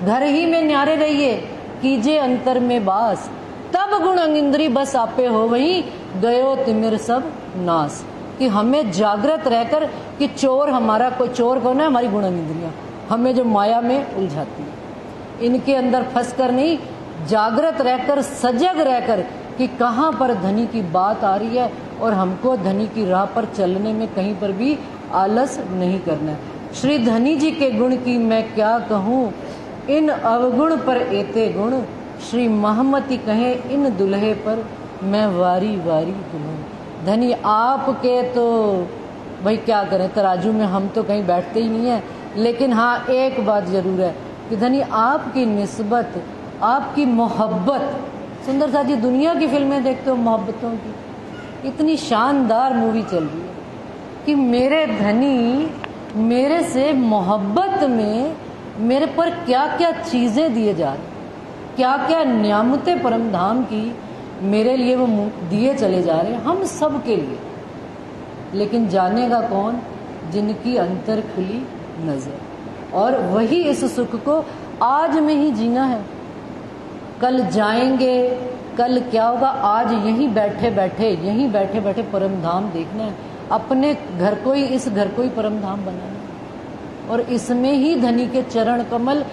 घर ही में न्यारे रहिए, कीजिए अंतर में बास, तब गुण अंगिंद्री बस आपे हो वही, गयो तिमिर सब नाश। कि हमें जागृत रहकर कि चोर हमारा, कोई चोर कौन है? हमारी गुण अंगिंद्रियां, हमें जो माया में उलझाती है। इनके अंदर फंसकर नहीं, जागृत रहकर, सजग रहकर कि कहाँ पर धनी की बात आ रही है, और हमको धनी की राह पर चलने में कहीं पर भी आलस नहीं करना है। श्री धनी जी के गुण की मैं क्या कहूँ, इन अवगुण पर एते गुण, श्री महमती कहे इन दुल्हे पर मैं वारी वारी दुल्हन। धनी आपके तो भाई क्या करें, तराजू में हम तो कहीं बैठते ही नहीं है। लेकिन हाँ, एक बात जरूर है कि धनी आपकी निस्बत, आपकी मोहब्बत, सुंदर साथ जी दुनिया की फिल्में देखते हो मोहब्बतों की, इतनी शानदार मूवी चल रही है कि मेरे धनी मेरे से मोहब्बत में मेरे पर क्या क्या चीजें दिए जा रहे, क्या क्या नियामतें परम धाम की मेरे लिए वो दिए चले जा रहे हैं, हम सब के लिए। लेकिन जानेगा कौन? जिनकी अंतर खुली नजर। और वही इस सुख को आज में ही जीना है। कल जाएंगे, कल क्या होगा, आज यहीं बैठे बैठे परम धाम देखना है। अपने घर को ही, इस घर को ही परम धाम बनाना है, और इसमें ही धनी के चरण कमल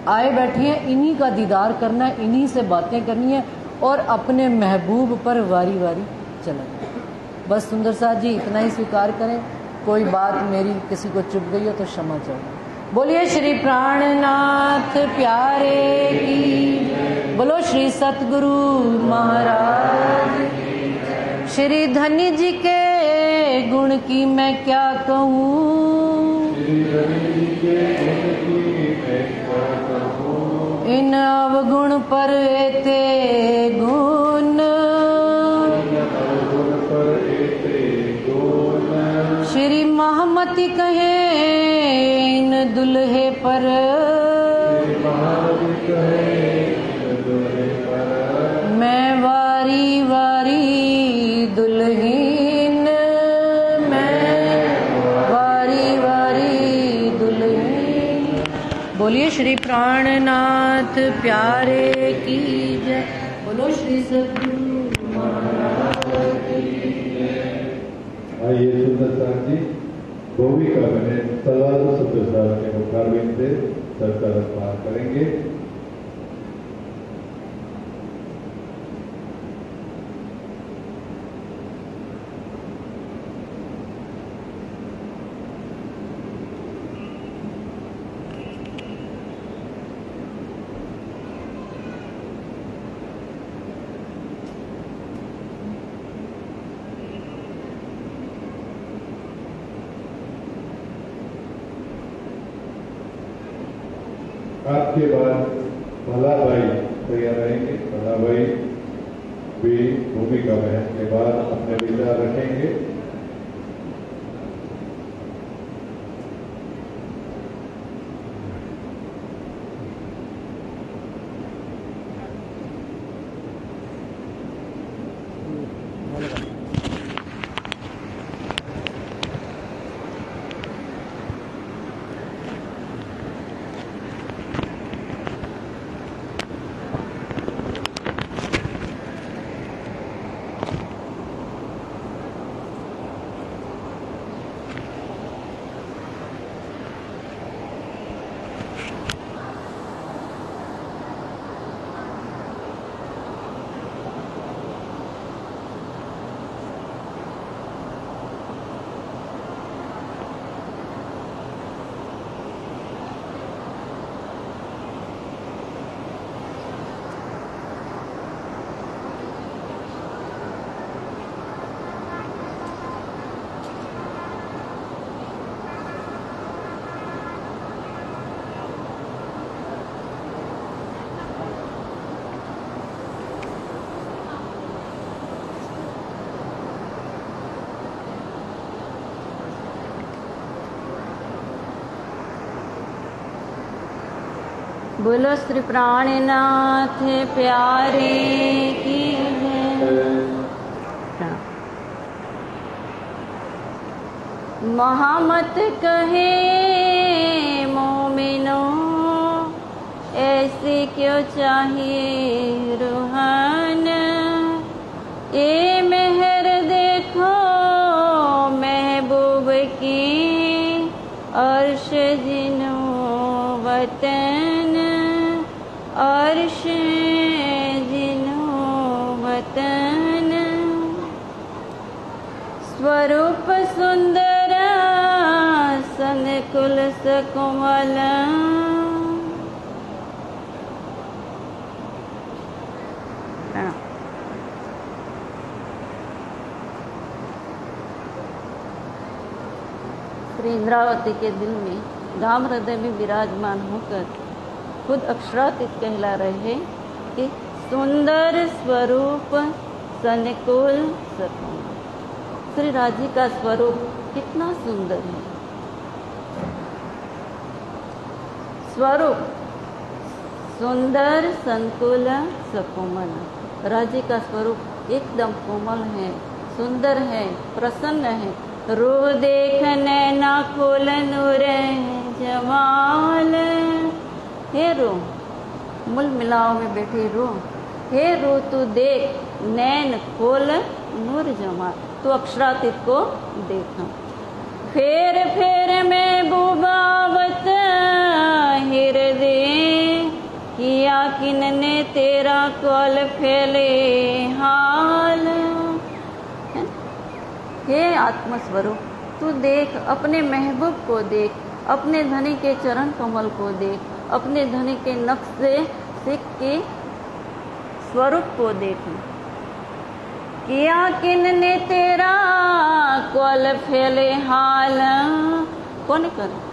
आए बैठे हैं। इन्हीं का दीदार करना है, इन्हीं से बातें करनी है, और अपने महबूब पर वारी वारी चलना। बस सुंदर साथ जी इतना ही स्वीकार करें। कोई बात मेरी किसी को चुप गई हो तो क्षमा चाहूँ। बोलिए श्री प्राणनाथ प्यारे की, बोलो श्री सतगुरु महाराज, श्री धनी जी के गुण की मैं क्या कहूँ, इन अवगुण पर एते गुण, श्री महमती कहे इन दुल्हे पर, मैं वारी वारी दुल्हीन, मैं वारी वारी दुल्हीन। बोलिए श्री प्राणनाथ प्यारे की जय, बोलो श्री सद्गुरु महाराज की जय। आइए सुंदर साथ जी भूमिका बने सलाद सुंदर साथ के मुखारबिन से सरकार पार करेंगे। आपके बाद भलाबाई तैयार रहेंगे। भलाबाई भी भूमिका बहन के बाद अपने विचार रखेंगे। बोलो श्री प्राणनाथ प्यारे की महामत कहे मोमिनो ऐसे क्यों चाहिए रूहान, ये मेहर देखो महबूब की अर्श जिनो वतन, अर्श जिनो वतन। स्वरूप सुंदर सनकुल सकोमल, श्री इंद्रावती के दिल में धाम हृदय में विराजमान होकर खुद अक्षरातीत कहला रहे कि सुंदर स्वरूप सनकुल सकोमल। श्री राजी का स्वरूप कितना सुंदर है। स्वरूप सुंदर संकुल सकोमल, राजी का स्वरूप एकदम कोमल है, सुंदर है, प्रसन्न है। रूह देख नैना खोल नूर जमाल, हे रूह मुल मिलाओ में बैठी रूह, हे रूह तू देख नैन खोल नूर जमाल, तू अक्षरातीत को देखा। फेर फेर में बुबावत हृदय किया किनने तेरा कौल फैले हाल। हे आत्मस्वरूप तू देख, अपने महबूब को देख, अपने धनी के चरण कमल को देख, अपने धनी के नक्शे सिख के स्वरूप को देख। किया किनने तेरा कौल फैले हाल, कौन करे?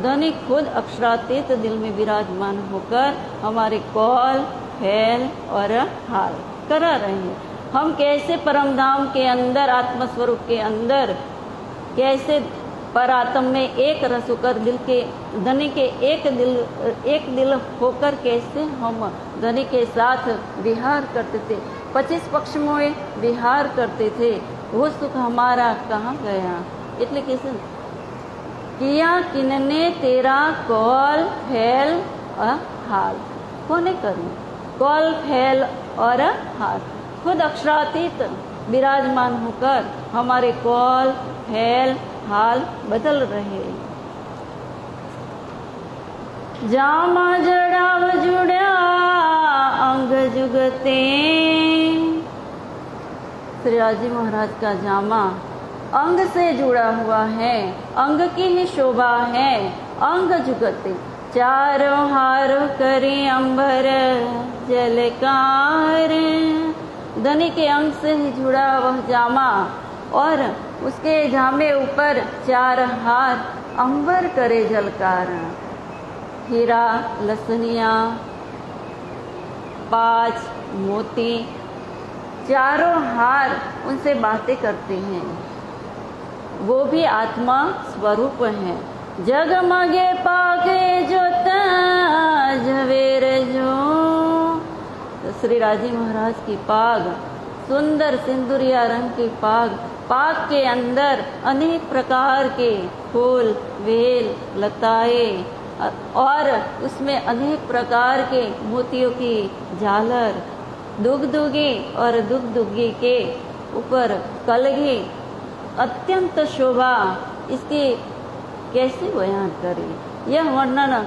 धनी खुद अक्षरातीत दिल में विराजमान होकर हमारे कौल फैल और हाल करा रहे हैं। हम कैसे परमधाम के अंदर, आत्मस्वरूप के अंदर, कैसे परात्म में एक रस होकर दिल के धनी के एक दिल होकर कैसे हम धनी के साथ विहार करते थे, 25 पक्ष में विहार करते थे, वो सुख हमारा कहाँ गया? એટલે कैसे किया किनने तेरा कौल फैल और हाल, कोने करूं कौल फैल और हाल? खुद अक्षरातीत विराजमान होकर हमारे कौल फैल हाल बदल रहे। जामा जड़ाव जुड़ा अंग जुगते, श्री राजी महाराज का जामा अंग से जुड़ा हुआ है, अंग की ही शोभा है। अंग जुगते चारों हारों करी अंबर जलकार, धनी के अंग से ही जुड़ा वह जामा और उसके जामे ऊपर चार हार अंबर करे जलकार। हीरा, लसनिया, 5 मोती, चारों हार उनसे बातें करते हैं। वो भी आत्मा स्वरूप है। जगमगे पाके जोता झवेर जो। श्री राजी महाराज की पाग, सुंदर सिंदूरिया रंग की पाग के अंदर अनेक प्रकार के फूल, वेल, लताएं और उसमें अनेक प्रकार के मोतियों की झालर, दुगदुगी और दुगदुगी के ऊपर कलगी, अत्यंत शोभा। इसकी कैसे बयान करें, यह वर्णन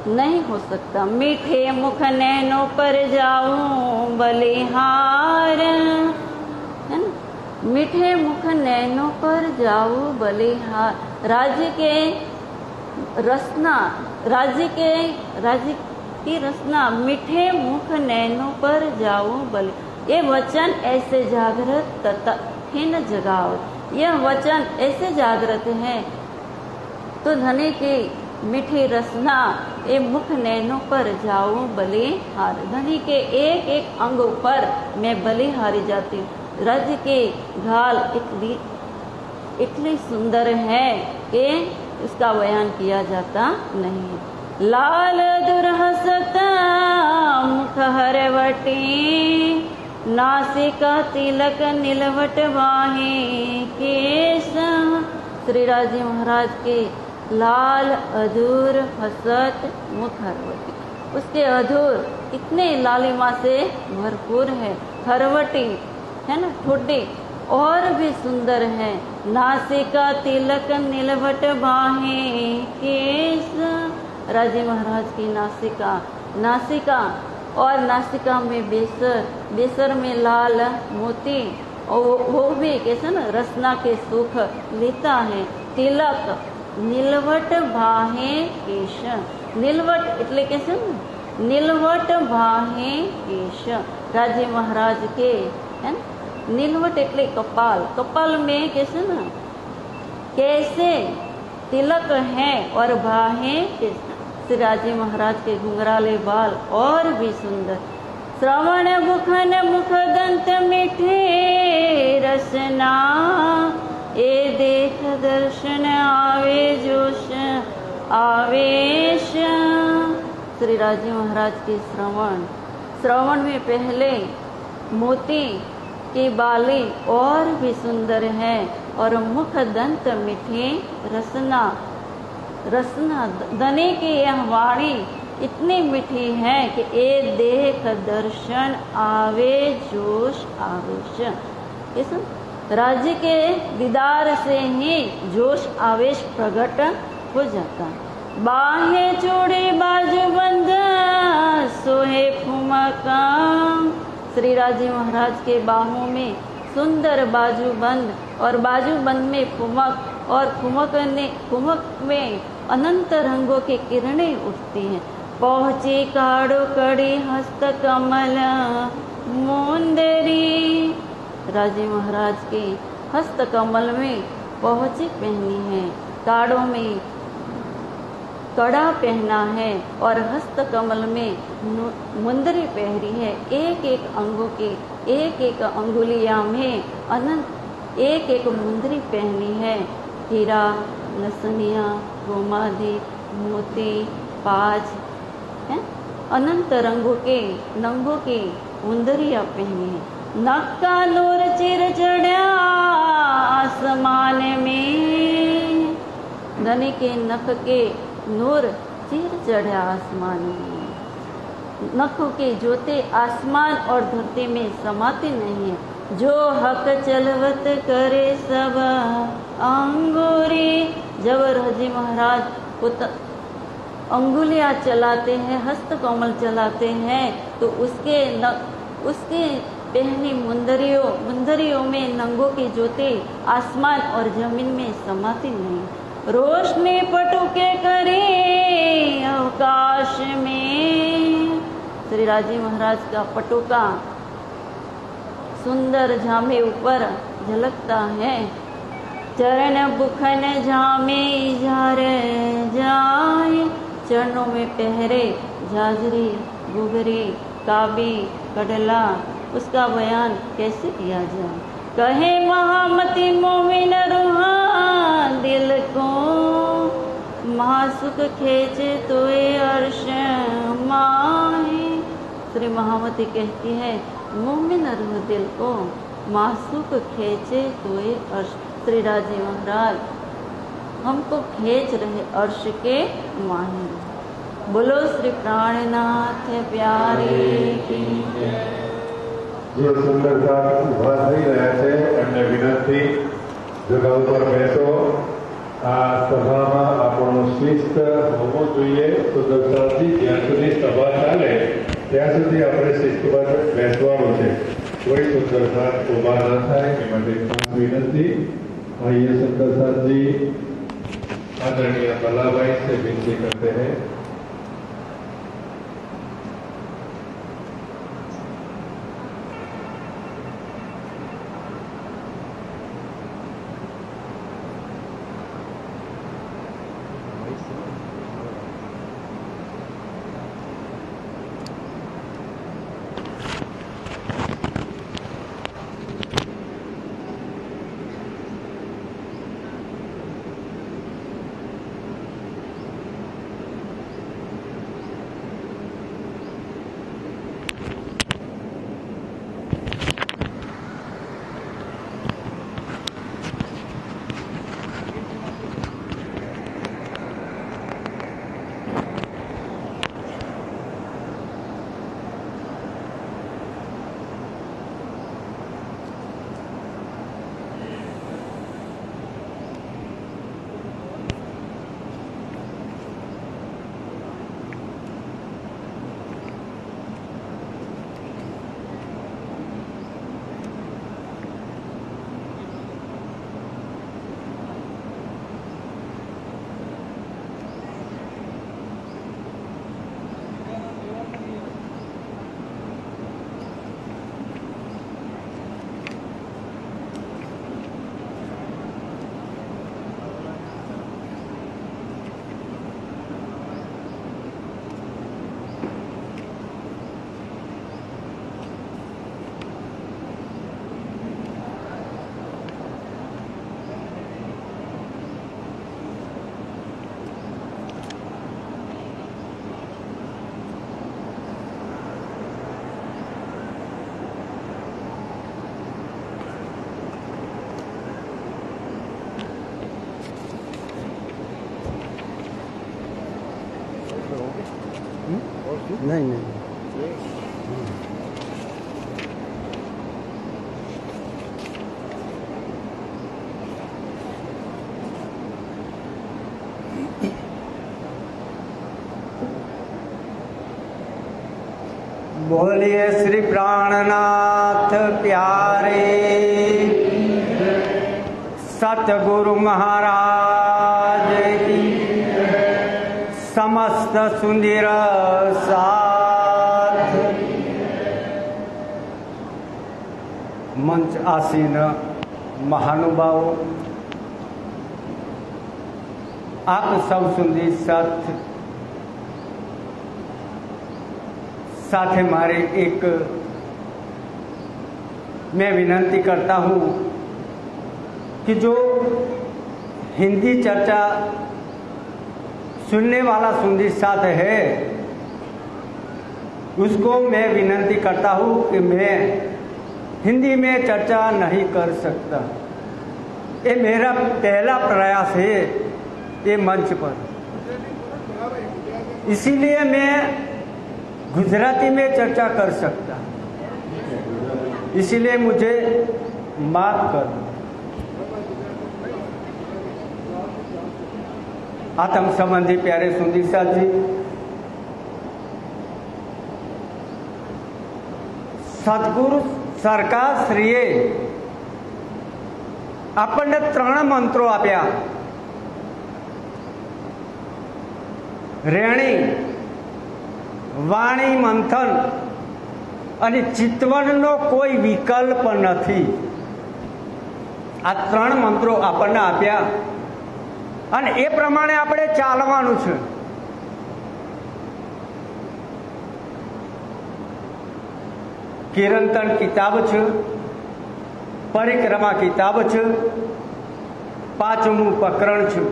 नहीं हो सकता। मीठे मुख नैनों पर जाऊं बलिहार, है ना, मीठे मुख नैनों पर जाऊं बलिहार। राज्य की रसना, मीठे मुख नैनों पर जाऊं बलि। ये वचन ऐसे जागृत तथा हीन जगावत, यह वचन ऐसे जागृत है तो धनी की मीठी रसना ए मुख नैनों पर जाऊं बलिहार। धनी के एक एक अंग पर मैं बलिहारी जाती हूँ। राज्य के घाल इतनी सुंदर है कि इसका बयान किया जाता नहीं। लाल दुरहसता मुख हरवटी, नासिका तिलक नीलवट बाही केश। श्री राजी महाराज के लाल अधूर हसत मुख हरवटी, उसके अधूर इतने लालिमा से भरपूर है। हरवटी है ना, ठोडी और भी सुंदर है। नासिका तिलक नीलवट बाहें केश। राजी महाराज की नासिका और नासिका में बेसर में लाल मोती, और वो भी कैसे ना रसना के सुख लेता है। तिलक, नीलवट भाहे केश। नीलवट એટલે कैसे ना, नीलवट भाहे केश। राजी महाराज के है ना, नीलवट એટલે कपाल में कैसे ना, कैसे तिलक है और भाहे श्री राजी महाराज के घुंघराले बाल और भी सुंदर। श्रवण मुखन मुख दंत मीठे रसना, ए देख दर्शन आवे जोश आवेश। श्री राजी महाराज के श्रवण में पहले मोती की बाली और भी सुंदर है और मुख दंत मीठे रसना। धनी की यह वाणी इतनी मीठी है कि ए देख दर्शन आवे जोश आवेश। इस राज्य के दीदार से ही जोश आवेश प्रकट हो जाता है। बाहे चूड़ी बाजू बंद सोहे फुमका। श्री राजी महाराज के बाहों में सुंदर बाजूबंद और बाजूबंद में फुमक और फुमक में अनंत रंगों की किरणें उठती हैं। पहुंची काड़ो कड़ी हस्त कमल मुंदरी। राजी महाराज के हस्त कमल में पहुंची पहनी है, काड़ों में कड़ा पहना है और हस्त कमल में मुंदरी पहरी है। एक एक अंगों के एक एक अंगुलिया में अनंत एक एक मुंदरी पहनी है। हीरा, लसनिया, गोमादि, मोती, पाज है, अनंत रंगों की मुंदरिया पहनी है। नक का नूर चिर चढ़ा आसमान में। धनी के नख के नूर चिर चढ़ा आसमान में। नखों के ज्योति आसमान और धरती में समाते नहीं है। जो हक चलवत करे सब अंगूरी। जब राजी महाराज अंगुलियां चलाते हैं, हस्त कमल चलाते हैं, तो उसके पहनी मुंदरियों में नंगों की ज्योति आसमान और जमीन में समाती नहीं। रोशनी पटुके करे अवकाश में। श्री राजी महाराज का पटुका सुंदर झामे ऊपर झलकता है। चरण बुखन झामे इजार जाए। चरणों में पहरे झांझरी, घुघरी, काबी, कड़ला, उसका बयान कैसे किया जाए। कहे महामती मोमिन रूहान दिल को, महासुख खेचे तोए अर्श माहे। श्री महामती कहती है मोमिन रूह दिल को, महासुख खेचे तोए अर्श। श्री राजी महाराज हमको खींच रहे अर्श के माहे। बोलो श्री प्राणनाथ प्यारे की। જે સુંદરતા ઉભા થઈ રહ્યા છે એમને વિનંતી જગા ઉપર બેસો। આ સભામાં આપણો શિસ્ત હોવો જોઈએ। સુંદરતાથી જ્યાં સુધી સભા ચાલે ત્યાં સુધી આપણે શિસ્તબદ્ધ બેસવાનું છે। કોઈ સુંદરતા ઉભા ન થાય એ માટે ખાસ વિનંતી। आइए सुंदरता जी आदरणीय बल्लाभाई से विनती करते हैं। नहीं नहीं बोलिए श्री प्राणनाथ प्यारे सतगुरु महाराज की समस्त सुंदर साथ मंच आसीन महानुभावों आप सब सुंदर साथ साथ मारे एक मैं विनंती करता हूँ कि जो हिंदी चर्चा सुनने वाला सुंदर साथ है उसको मैं विनंती करता हूँ कि मैं हिंदी में चर्चा नहीं कर सकता। ये मेरा पहला प्रयास है ये मंच पर, इसीलिए मैं गुजराती में चर्चा कर सकता, इसीलिए मुझे माफ कर दो। आत्म संबंधी प्यारे सुंदर साथ जी, सतगुरु सरकार श्रीए આપણને ત્રણ મંત્રો આપ્યા, રેણી, વાણી મંથન અને ચિતવનનો કોઈ વિકલ્પ નથી। આ ત્રણ મંત્રો આપણને આપ્યા અને એ પ્રમાણે આપણે ચાલવાનું છે। કિરંતન કિતાબ છે, પરિક્રમા કિતાબ છે, 5મું પ્રકરણ છે.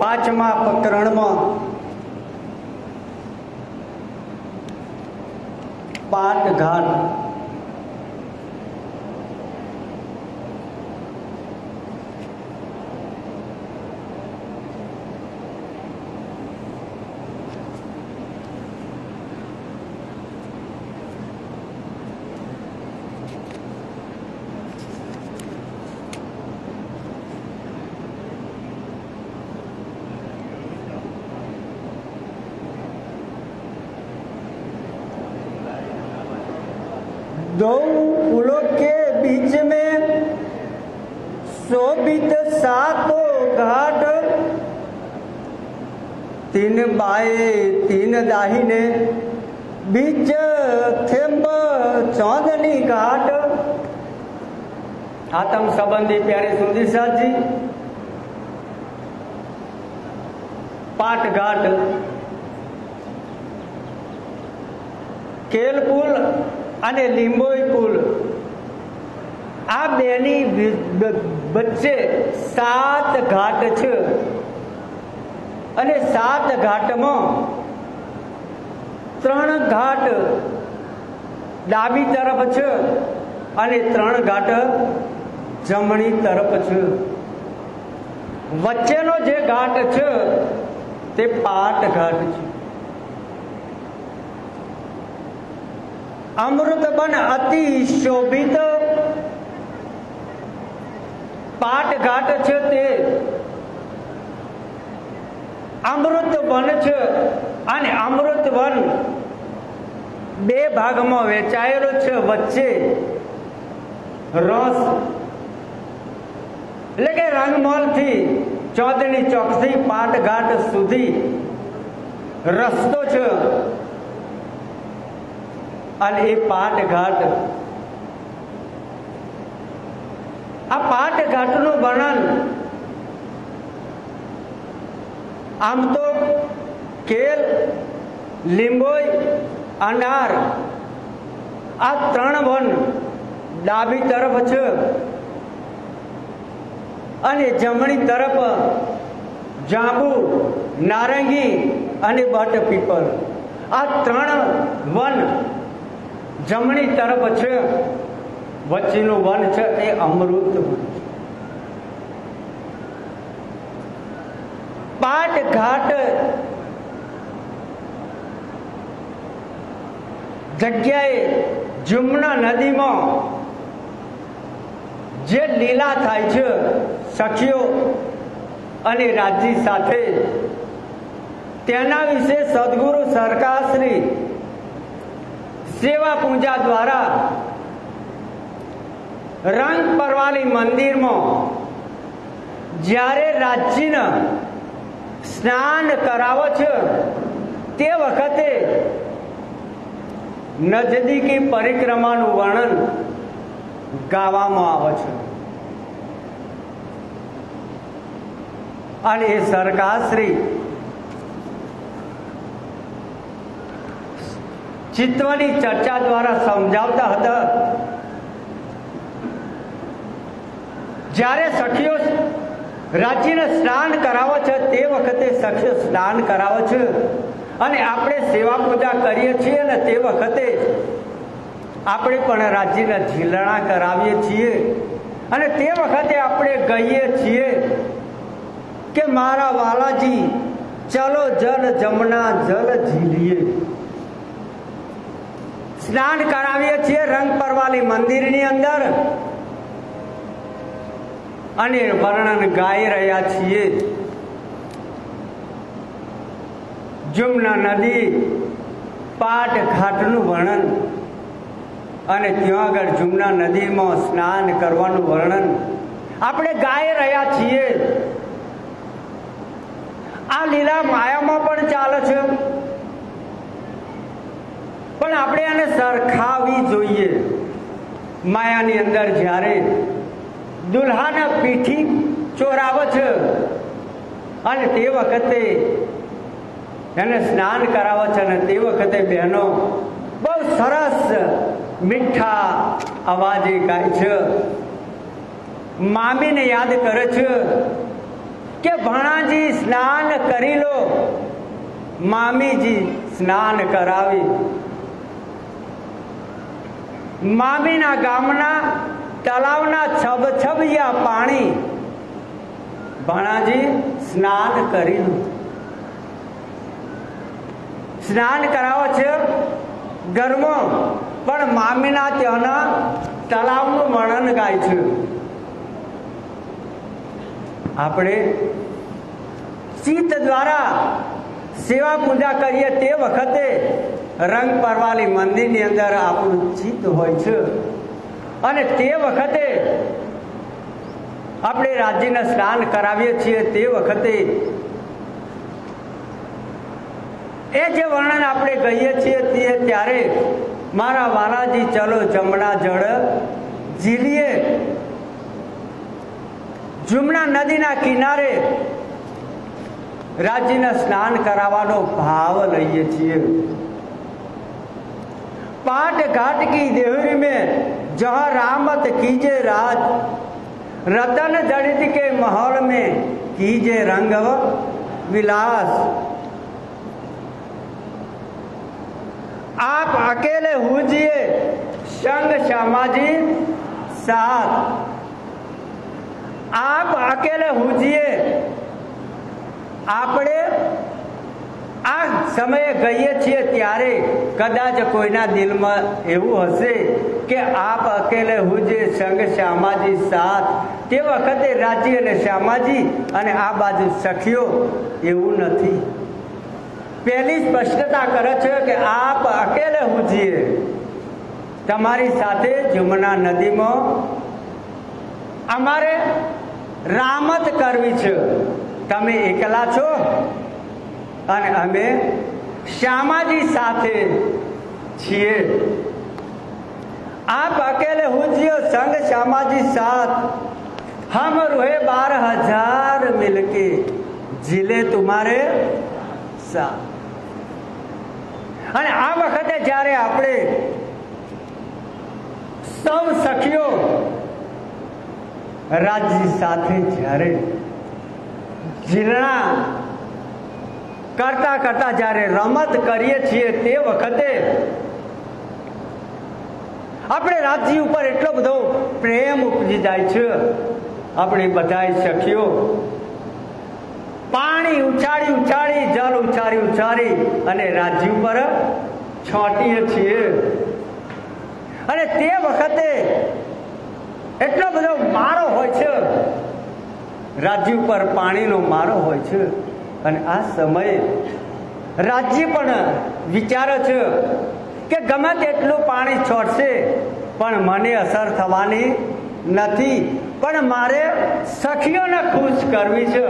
પાંચમા પ્રકરણમાં પાટઘાટ. दो पुलों के बीच में शोभित 7 घाट, 3 बाएं 3 दाहिने, बीच थेम्ब चौधनी घाट. आत्म संबंधी प्यारे सुंदर साथ जी, पाटघाट, केल पुल અને લીંબોઈ પુલ, આ બેની વચ્ચે 7 ઘાટ છે. અને 7 ઘાટમાં 3 ઘાટ ડાબી તરફ છે અને 3 ઘાટ જમણી તરફ છે. વચ્ચેનો જે ઘાટ છે તે પાટઘાટ છે. अमृत बन अति शोभित पाटघाट છે તે અમૃત વન છે. અને અમૃત વન 2 ભાગમાં વહેંચાયેલો છે. વચ્ચે રસ એટલે કે રંગમહલથી ચોધની ચોકથી પાટઘાટ સુધી રસ્તો છે. અને એ પાટઘાટ, આ પાટઘાટનું વર્ણન આમ તો કેલ, લીંબોઈ, અનાર આ 3 વન ડાબી તરફ છે અને જમણી તરફ જાંબુ, નારંગી અને બટ પીપલ. આ 3 વન જમણી તરફ છે. વચ્ચેનું વન છે એ અમૃત વન છે. પાટઘાટ જગ્યાએ જમુના નદીમાં જે લીલા થાય છે સખીઓ અને રાજજી સાથે, તેના વિશે સદગુરુ સરકારશ્રી સેવા પૂજા દ્વારા રંગ પરવાલી મંદિરમાં જ્યારે રાજજીને સ્નાન કરાવો છે તે વખતે નજદીકી પરિક્રમાનું વર્ણન ગાવામાં આવે છે. અને એ સરકારશ્રી ચિત્તની ચર્ચા દ્વારા સમજાવતા હતા. જ્યારે સખીઓ રાજ્યને સ્નાન કરાવે છે તે વખતે સખીઓ સ્નાન કરાવે છે અને આપણે સેવા પૂજા કરીએ છીએ ને તે વખતે આપણે પણ રાજ્યના ઝીલણા કરાવીએ છીએ. અને તે વખતે આપણે કહીએ છીએ કે મારા વાલાજી ચલો જલ જમના જલ ઝીલીએ. સ્નાન કરાવીએ છીએ રંગ પરવાલી મંદિરની અંદર અને વર્ણન ગાઈ રહ્યા છીએ. જમુના નદી પાટ ઘાટનું વર્ણન અને ત્યાં આગળ જમુના નદીમાં સ્નાન કરવાનું વર્ણન આપણે ગાઈ રહ્યા છીએ. આ લીલા માયામાં પણ ચાલે છે, પણ આપણે આને સરખાવી જોઈએ. માયાની અંદર જ્યારે દુલ્હાને પીઠી ચોરાવે છે અને તે વખતે એને સ્નાન કરાવે છે અને તે વખતે બહેનો બહુ સરસ મીઠા અવાજે ગાય છે, મામીને યાદ કરે છે કે ભણાજી સ્નાન કરી લો, મામીજી સ્નાન કરાવી. મામીના ગામના તળાવના છબછબિયા પાણી ભણાજી સ્નાન કરી લો. સ્નાન કરાવો છે ઘરમાં, પણ મામીના ત્યાંના તળાવનું વર્ણન ગાય છે. આપણે ચિત્ત દ્વારા સેવા પૂજા કરીએ તે વખતે રંગ પરવાલી મંદિરની અંદર આપણું ચિત્ત હોય છે અને તે વખતે આપણે રાજ્યને સ્નાન કરાવીએ છીએ તે વખતે એ જે વર્ણન આપણે કહીએ છીએ તે ત્યારે મારા વાલાજી ચલો જમણા જળ ઝીલીએ. જમુના નદીના કિનારે રાજ્યને સ્નાન કરાવવાનો ભાવ લઈએ છીએ. पाट घाट की देहरी में जहाँ रामत कीजे राज, रतन जड़ित के माहौल में कीजे रंग विलास. आप अकेले हुजिए संग श्यामाजी साथ, आप अकेले हुजिए. આપણે આ સમયે ગઈએ છીએ ત્યારે કદાચ કોઈના દિલમાં એવું હશે કે આપ અકેલે હુજે સંગ શ્યામાજી સાથ. તે વખતે રાજ્ય અને શ્યામાજી અને આ બાજુ સખીઓ એવું નથી. પહેલી સ્પષ્ટતા કરે છે કે આપ અકેલે હુજીએ, તમારી સાથે જમુના નદીમાં અમારે રામત કરવી છે. તમે એકલા છો અને અમે શ્યામાજી સાથે છીએ. आप अकेले हुजियो संग श्यामाजी साथ, हम रुहे 12,000 मिलके जिले तुम्हारे साथ. અને આ વખતે જ્યારે આપણે સૌ સખીઓ રાજ્ય સાથે જ્યારે જીલણા કરતા કરતા જ્યારે રમત કરીએ છીએ તે વખતે આપણે રાજ્ય ઉપર એટલો બધો પ્રેમ ઉપજી જાય છે. આપણે બધા સખીઓ પાણી ઉછાળી ઉછાળી જલ ઉછાળી ઉછાળી અને રાજ્ય ઉપર છોટીએ છીએ. અને તે વખતે એટલો બધો મારો હોય છે, રાજ્ય ઉપર પાણીનો મારો હોય છે. અને આ સમયે રાજ્ય પણ વિચારે છે કે ગમે તેટલું પાણી છોડશે પણ મને અસર થવાની નથી, પણ મારે સખીઓને ખુશ કરવી છે.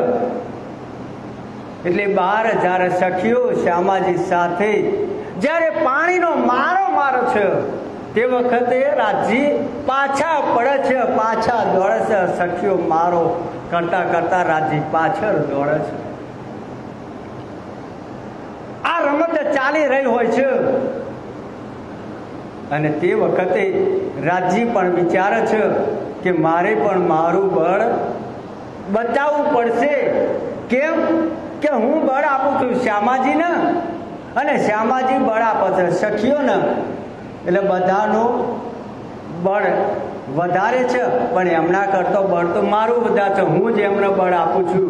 એટલે 12,000 સખીઓ શ્યામાજી સાથે જ્યારે પાણીનો મારો મારો છે તે વખતે રાજ્ય પાછા પડે છે, પાછા દોડે છે. સખીઓ મારો કરતા કરતા રાજ્ય પાછળ દોડે છે. આ રમત ચાલી રહી હોય છે અને તે વખતે રાજ્ય પણ વિચારે છે કે મારે પણ મારું બળ બચાવવું પડશે. કેમ કે હું બળ આપું છું શ્યામાજીને અને શ્યામાજી બળ આપે છે સખીઓને, એટલે બધાનું બળ વધારે છે. પણ એમના કરતો બળ તો મારું વધારે છે, હું જ એમને બળ આપું છું.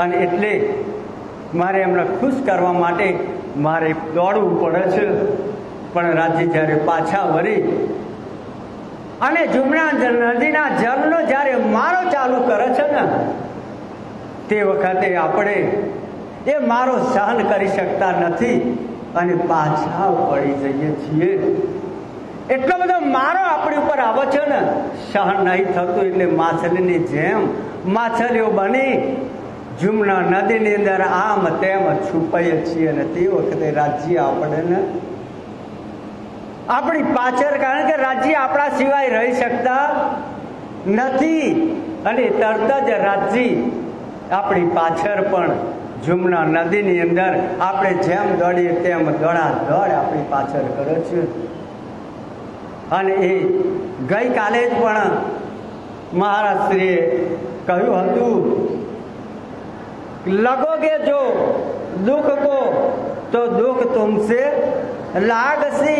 અને એટલે મારે એમને ખુશ કરવા માટે મારે દોડવું પડે છે. પણ રાજી જ્યારે પાછા વળી અને જમણા નદીના જળનો જ્યારે મારો ચાલુ કરે છે ને તે વખતે આપણે એ મારો સહન કરી શકતા નથી અને પાછા પડી જઈએ છીએ. એટલો બધો મારો આપણી ઉપર આવે છે ને, સહન નહીં થતું એટલે માછલીની જેમ માછલીઓ બની જમણા નદીની અંદર આમ તેમ છુપાઈએ છીએ. અને તે વખતે રાજ્ય આપણે આપણી પાછળ, કારણ કે રાજ્ય આપણા સિવાય રહી શકતા નથી અને તરત જ રાજ્ય આપણી પાછળ પણ જમણા નદીની અંદર આપણે જેમ દોડીએ તેમ દોડ આપણી પાછળ કરે છે. અને એ ગઈકાલે જ પણ મહારાજશ્રીએ કહ્યું હતું, लगोगे जो दुख को तो दुख तुमसे लागसी,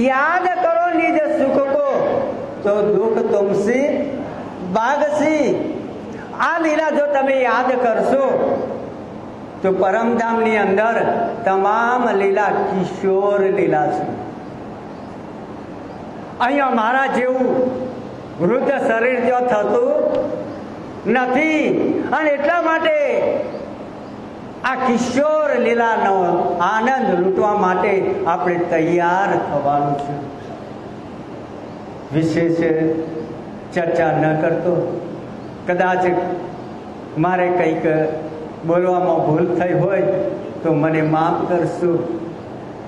याद करो निज सुख को तो दुख तुमसे भागसी. આ લીલા જો તમે યાદ કરશો તો પરમધામની અંદર તમામ લીલા કિશોર લીલા છે. અહીંયા મારા જેવું વૃદ્ધ શરીર જો થતું નથી અને એટલા માટે આ કિશોર લીલાનો આનંદ લૂંટવા માટે આપણે તૈયાર થવાનું છે. વિશેષ ચર્ચા ન કરતો, કદાચ મારે કંઈક બોલવામાં ભૂલ થઈ હોય તો મને માફ કરશો.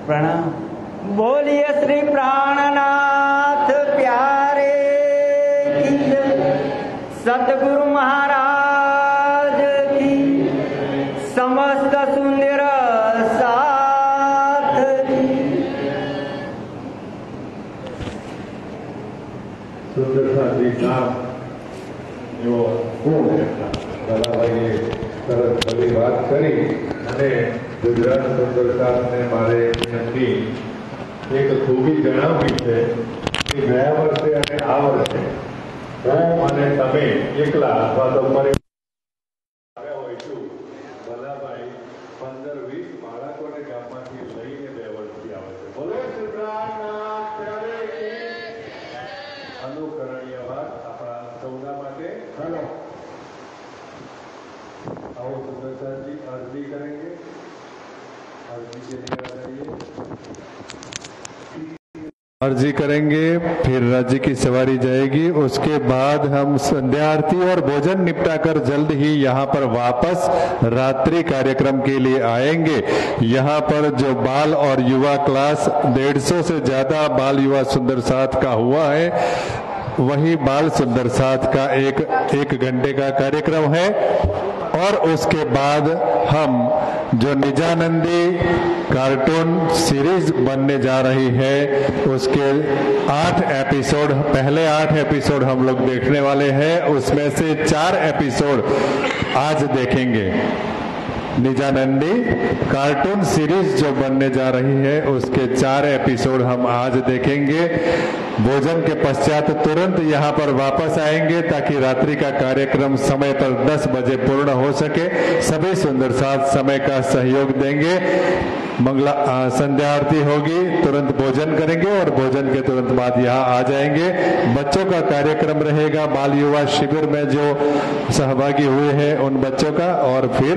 પ્રણામ. બોલીએ શ્રી પ્રાણનાથ પ્યારે કી જય, સદગુરુ મહારાજ કી, સમસ્ત સુંદર સાથ કી. સુંદર સાથી નામ એવો કોણ હતા? દાદાભાઈએ સરસ બધી વાત કરી અને ગુજરાત સુંદર સાથને મારે એમની એક ખૂબી જણાવવી છે કે ગયા વર્ષે અને આ વર્ષે હું અને તમે એકલા અથવા તો આવ્યા હોઈશું. ભલાભાઈ 15-20 બાળકોને ગામમાંથી લઈને 2 વર્ષથી આવે છે. બોલો સુંદરનાથ પ્યારે કી. અનુકરણીય વાત આપણા સૌના માટે. ચાલો आओ सुंदरता जी अर्जी करेंगे. अर्जी के लिए आ जाइए. अर्जी करेंगे, फिर राज्य की सवारी जाएगी. उसके बाद हम संध्या आरती और भोजन निपटाकर जल्द ही यहाँ पर वापस रात्रि कार्यक्रम के लिए आएंगे. यहाँ पर जो बाल और युवा क्लास 150 से ज्यादा बाल युवा सुंदर साथ का हुआ है, वही बाल सुंदर साथ का एक घंटे का कार्यक्रम है. और उसके बाद हम जो निजानंदी कार्टून सीरीज बनने जा रही है उसके 8 एपिसोड, पहले 8 एपिसोड हम लोग देखने वाले हैं. उसमें से 4 एपिसोड आज देखेंगे. निजानंदी कार्टून सीरीज जो बनने जा रही है उसके 4 एपिसोड हम आज देखेंगे. भोजन के पश्चात तुरंत यहाँ पर वापस आएंगे ताकि रात्रि का कार्यक्रम समय पर 10 बजे पूर्ण हो सके. सभी सुंदर साथ समय का सहयोग देंगे. संध्या आरती होगी, तुरंत भोजन करेंगे और भोजन के तुरंत बाद यहाँ आ जाएंगे. बच्चों का कार्यक्रम रहेगा, बाल युवा शिविर में जो सहभागी हुए हैं उन बच्चों का. और फिर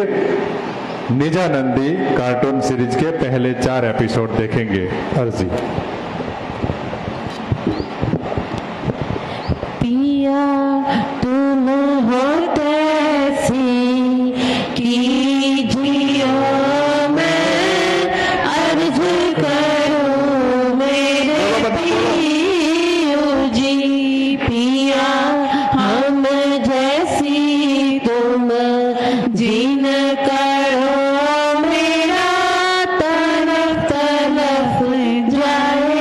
निजानंदी कार्टून सीरीज के पहले 4 एपिसोड देखेंगे. अर्जी. पिया तुम हो तैसी कीजिए, मैं अर्ज करूं मेरे पियो जी. पिया हम जैसी तुम जिन करो, मेरा तरफ तरफ जाए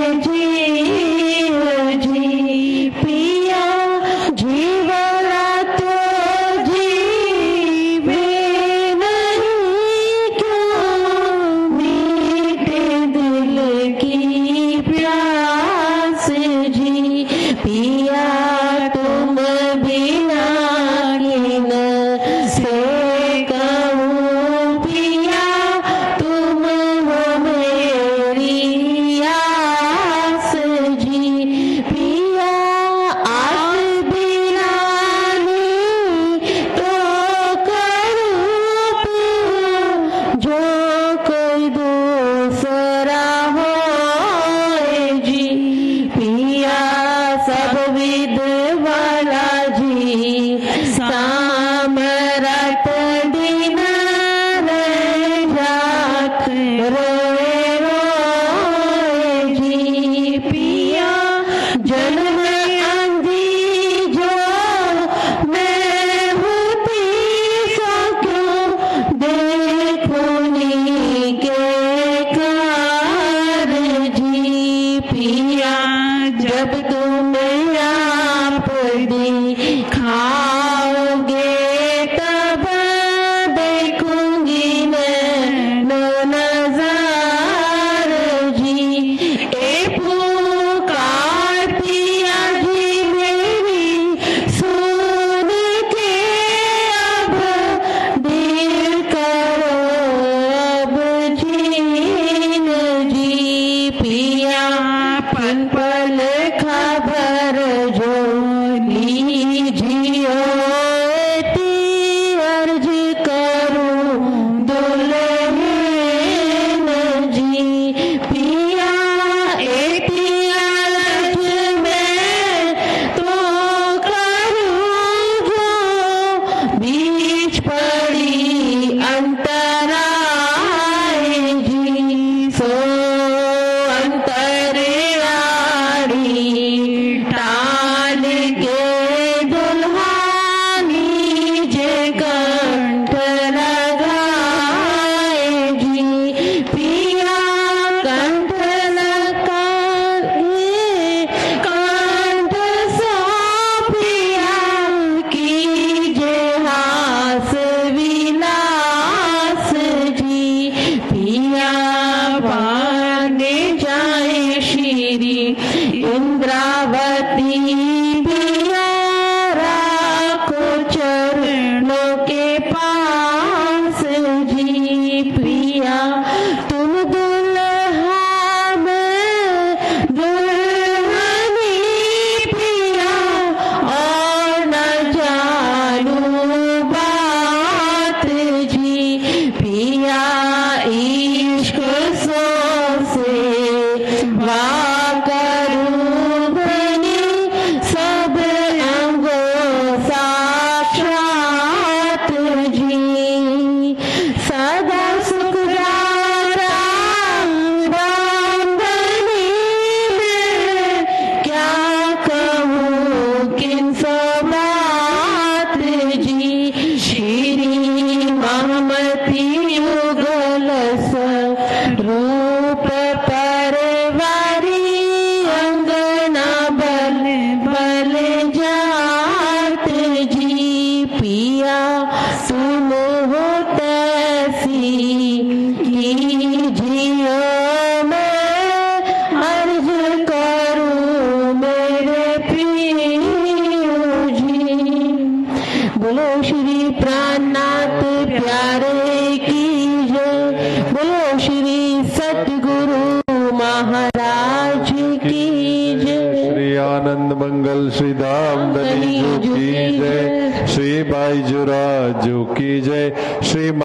जब तुम आप दिखाओगे तब देखूंगी नज़ार जी। ए पुकार पिया जी मेरी सुन के अब दिल करो अब जीन जी। पिया पल पल खबर जो लीजियो अर्ज करूं दुल्हन जी। पिया एती अर्ज में तो करूं जो बीच पड़ी अंतराय जी। सो अंतराड़ी टाल के दुल्हानी जे कंठ लगाए जी। पिया कंठ लगाए कंठ सौंपिया कीजे हास विलास जी। पिया पाने जाए श्री इंद्रावती पिया राखो चरणों के पास जी। पिया तुम दुल्हा में दुल्हनी पिया और न जानू बात जी। पिया इश्क सो से करूं बनी सब अंगों साक्षात जी। सदा सुखदारा बनी में क्या कहूँ किन सो बात जी। श्री महमती युगल रूप परवारी अंगना बल बल जात जी। पिया तुम हो तैसी कीजियो मैं अर्ज करूं मेरे प्रिय जी। बोलो श्री प्राणनाथ प्यारे की जय। बोलो श्री सतगुरु महाराज की जय। श्री आनंद मंगल श्री धाम धनी जो की जय। श्री बाईजू राजू की जय। श्री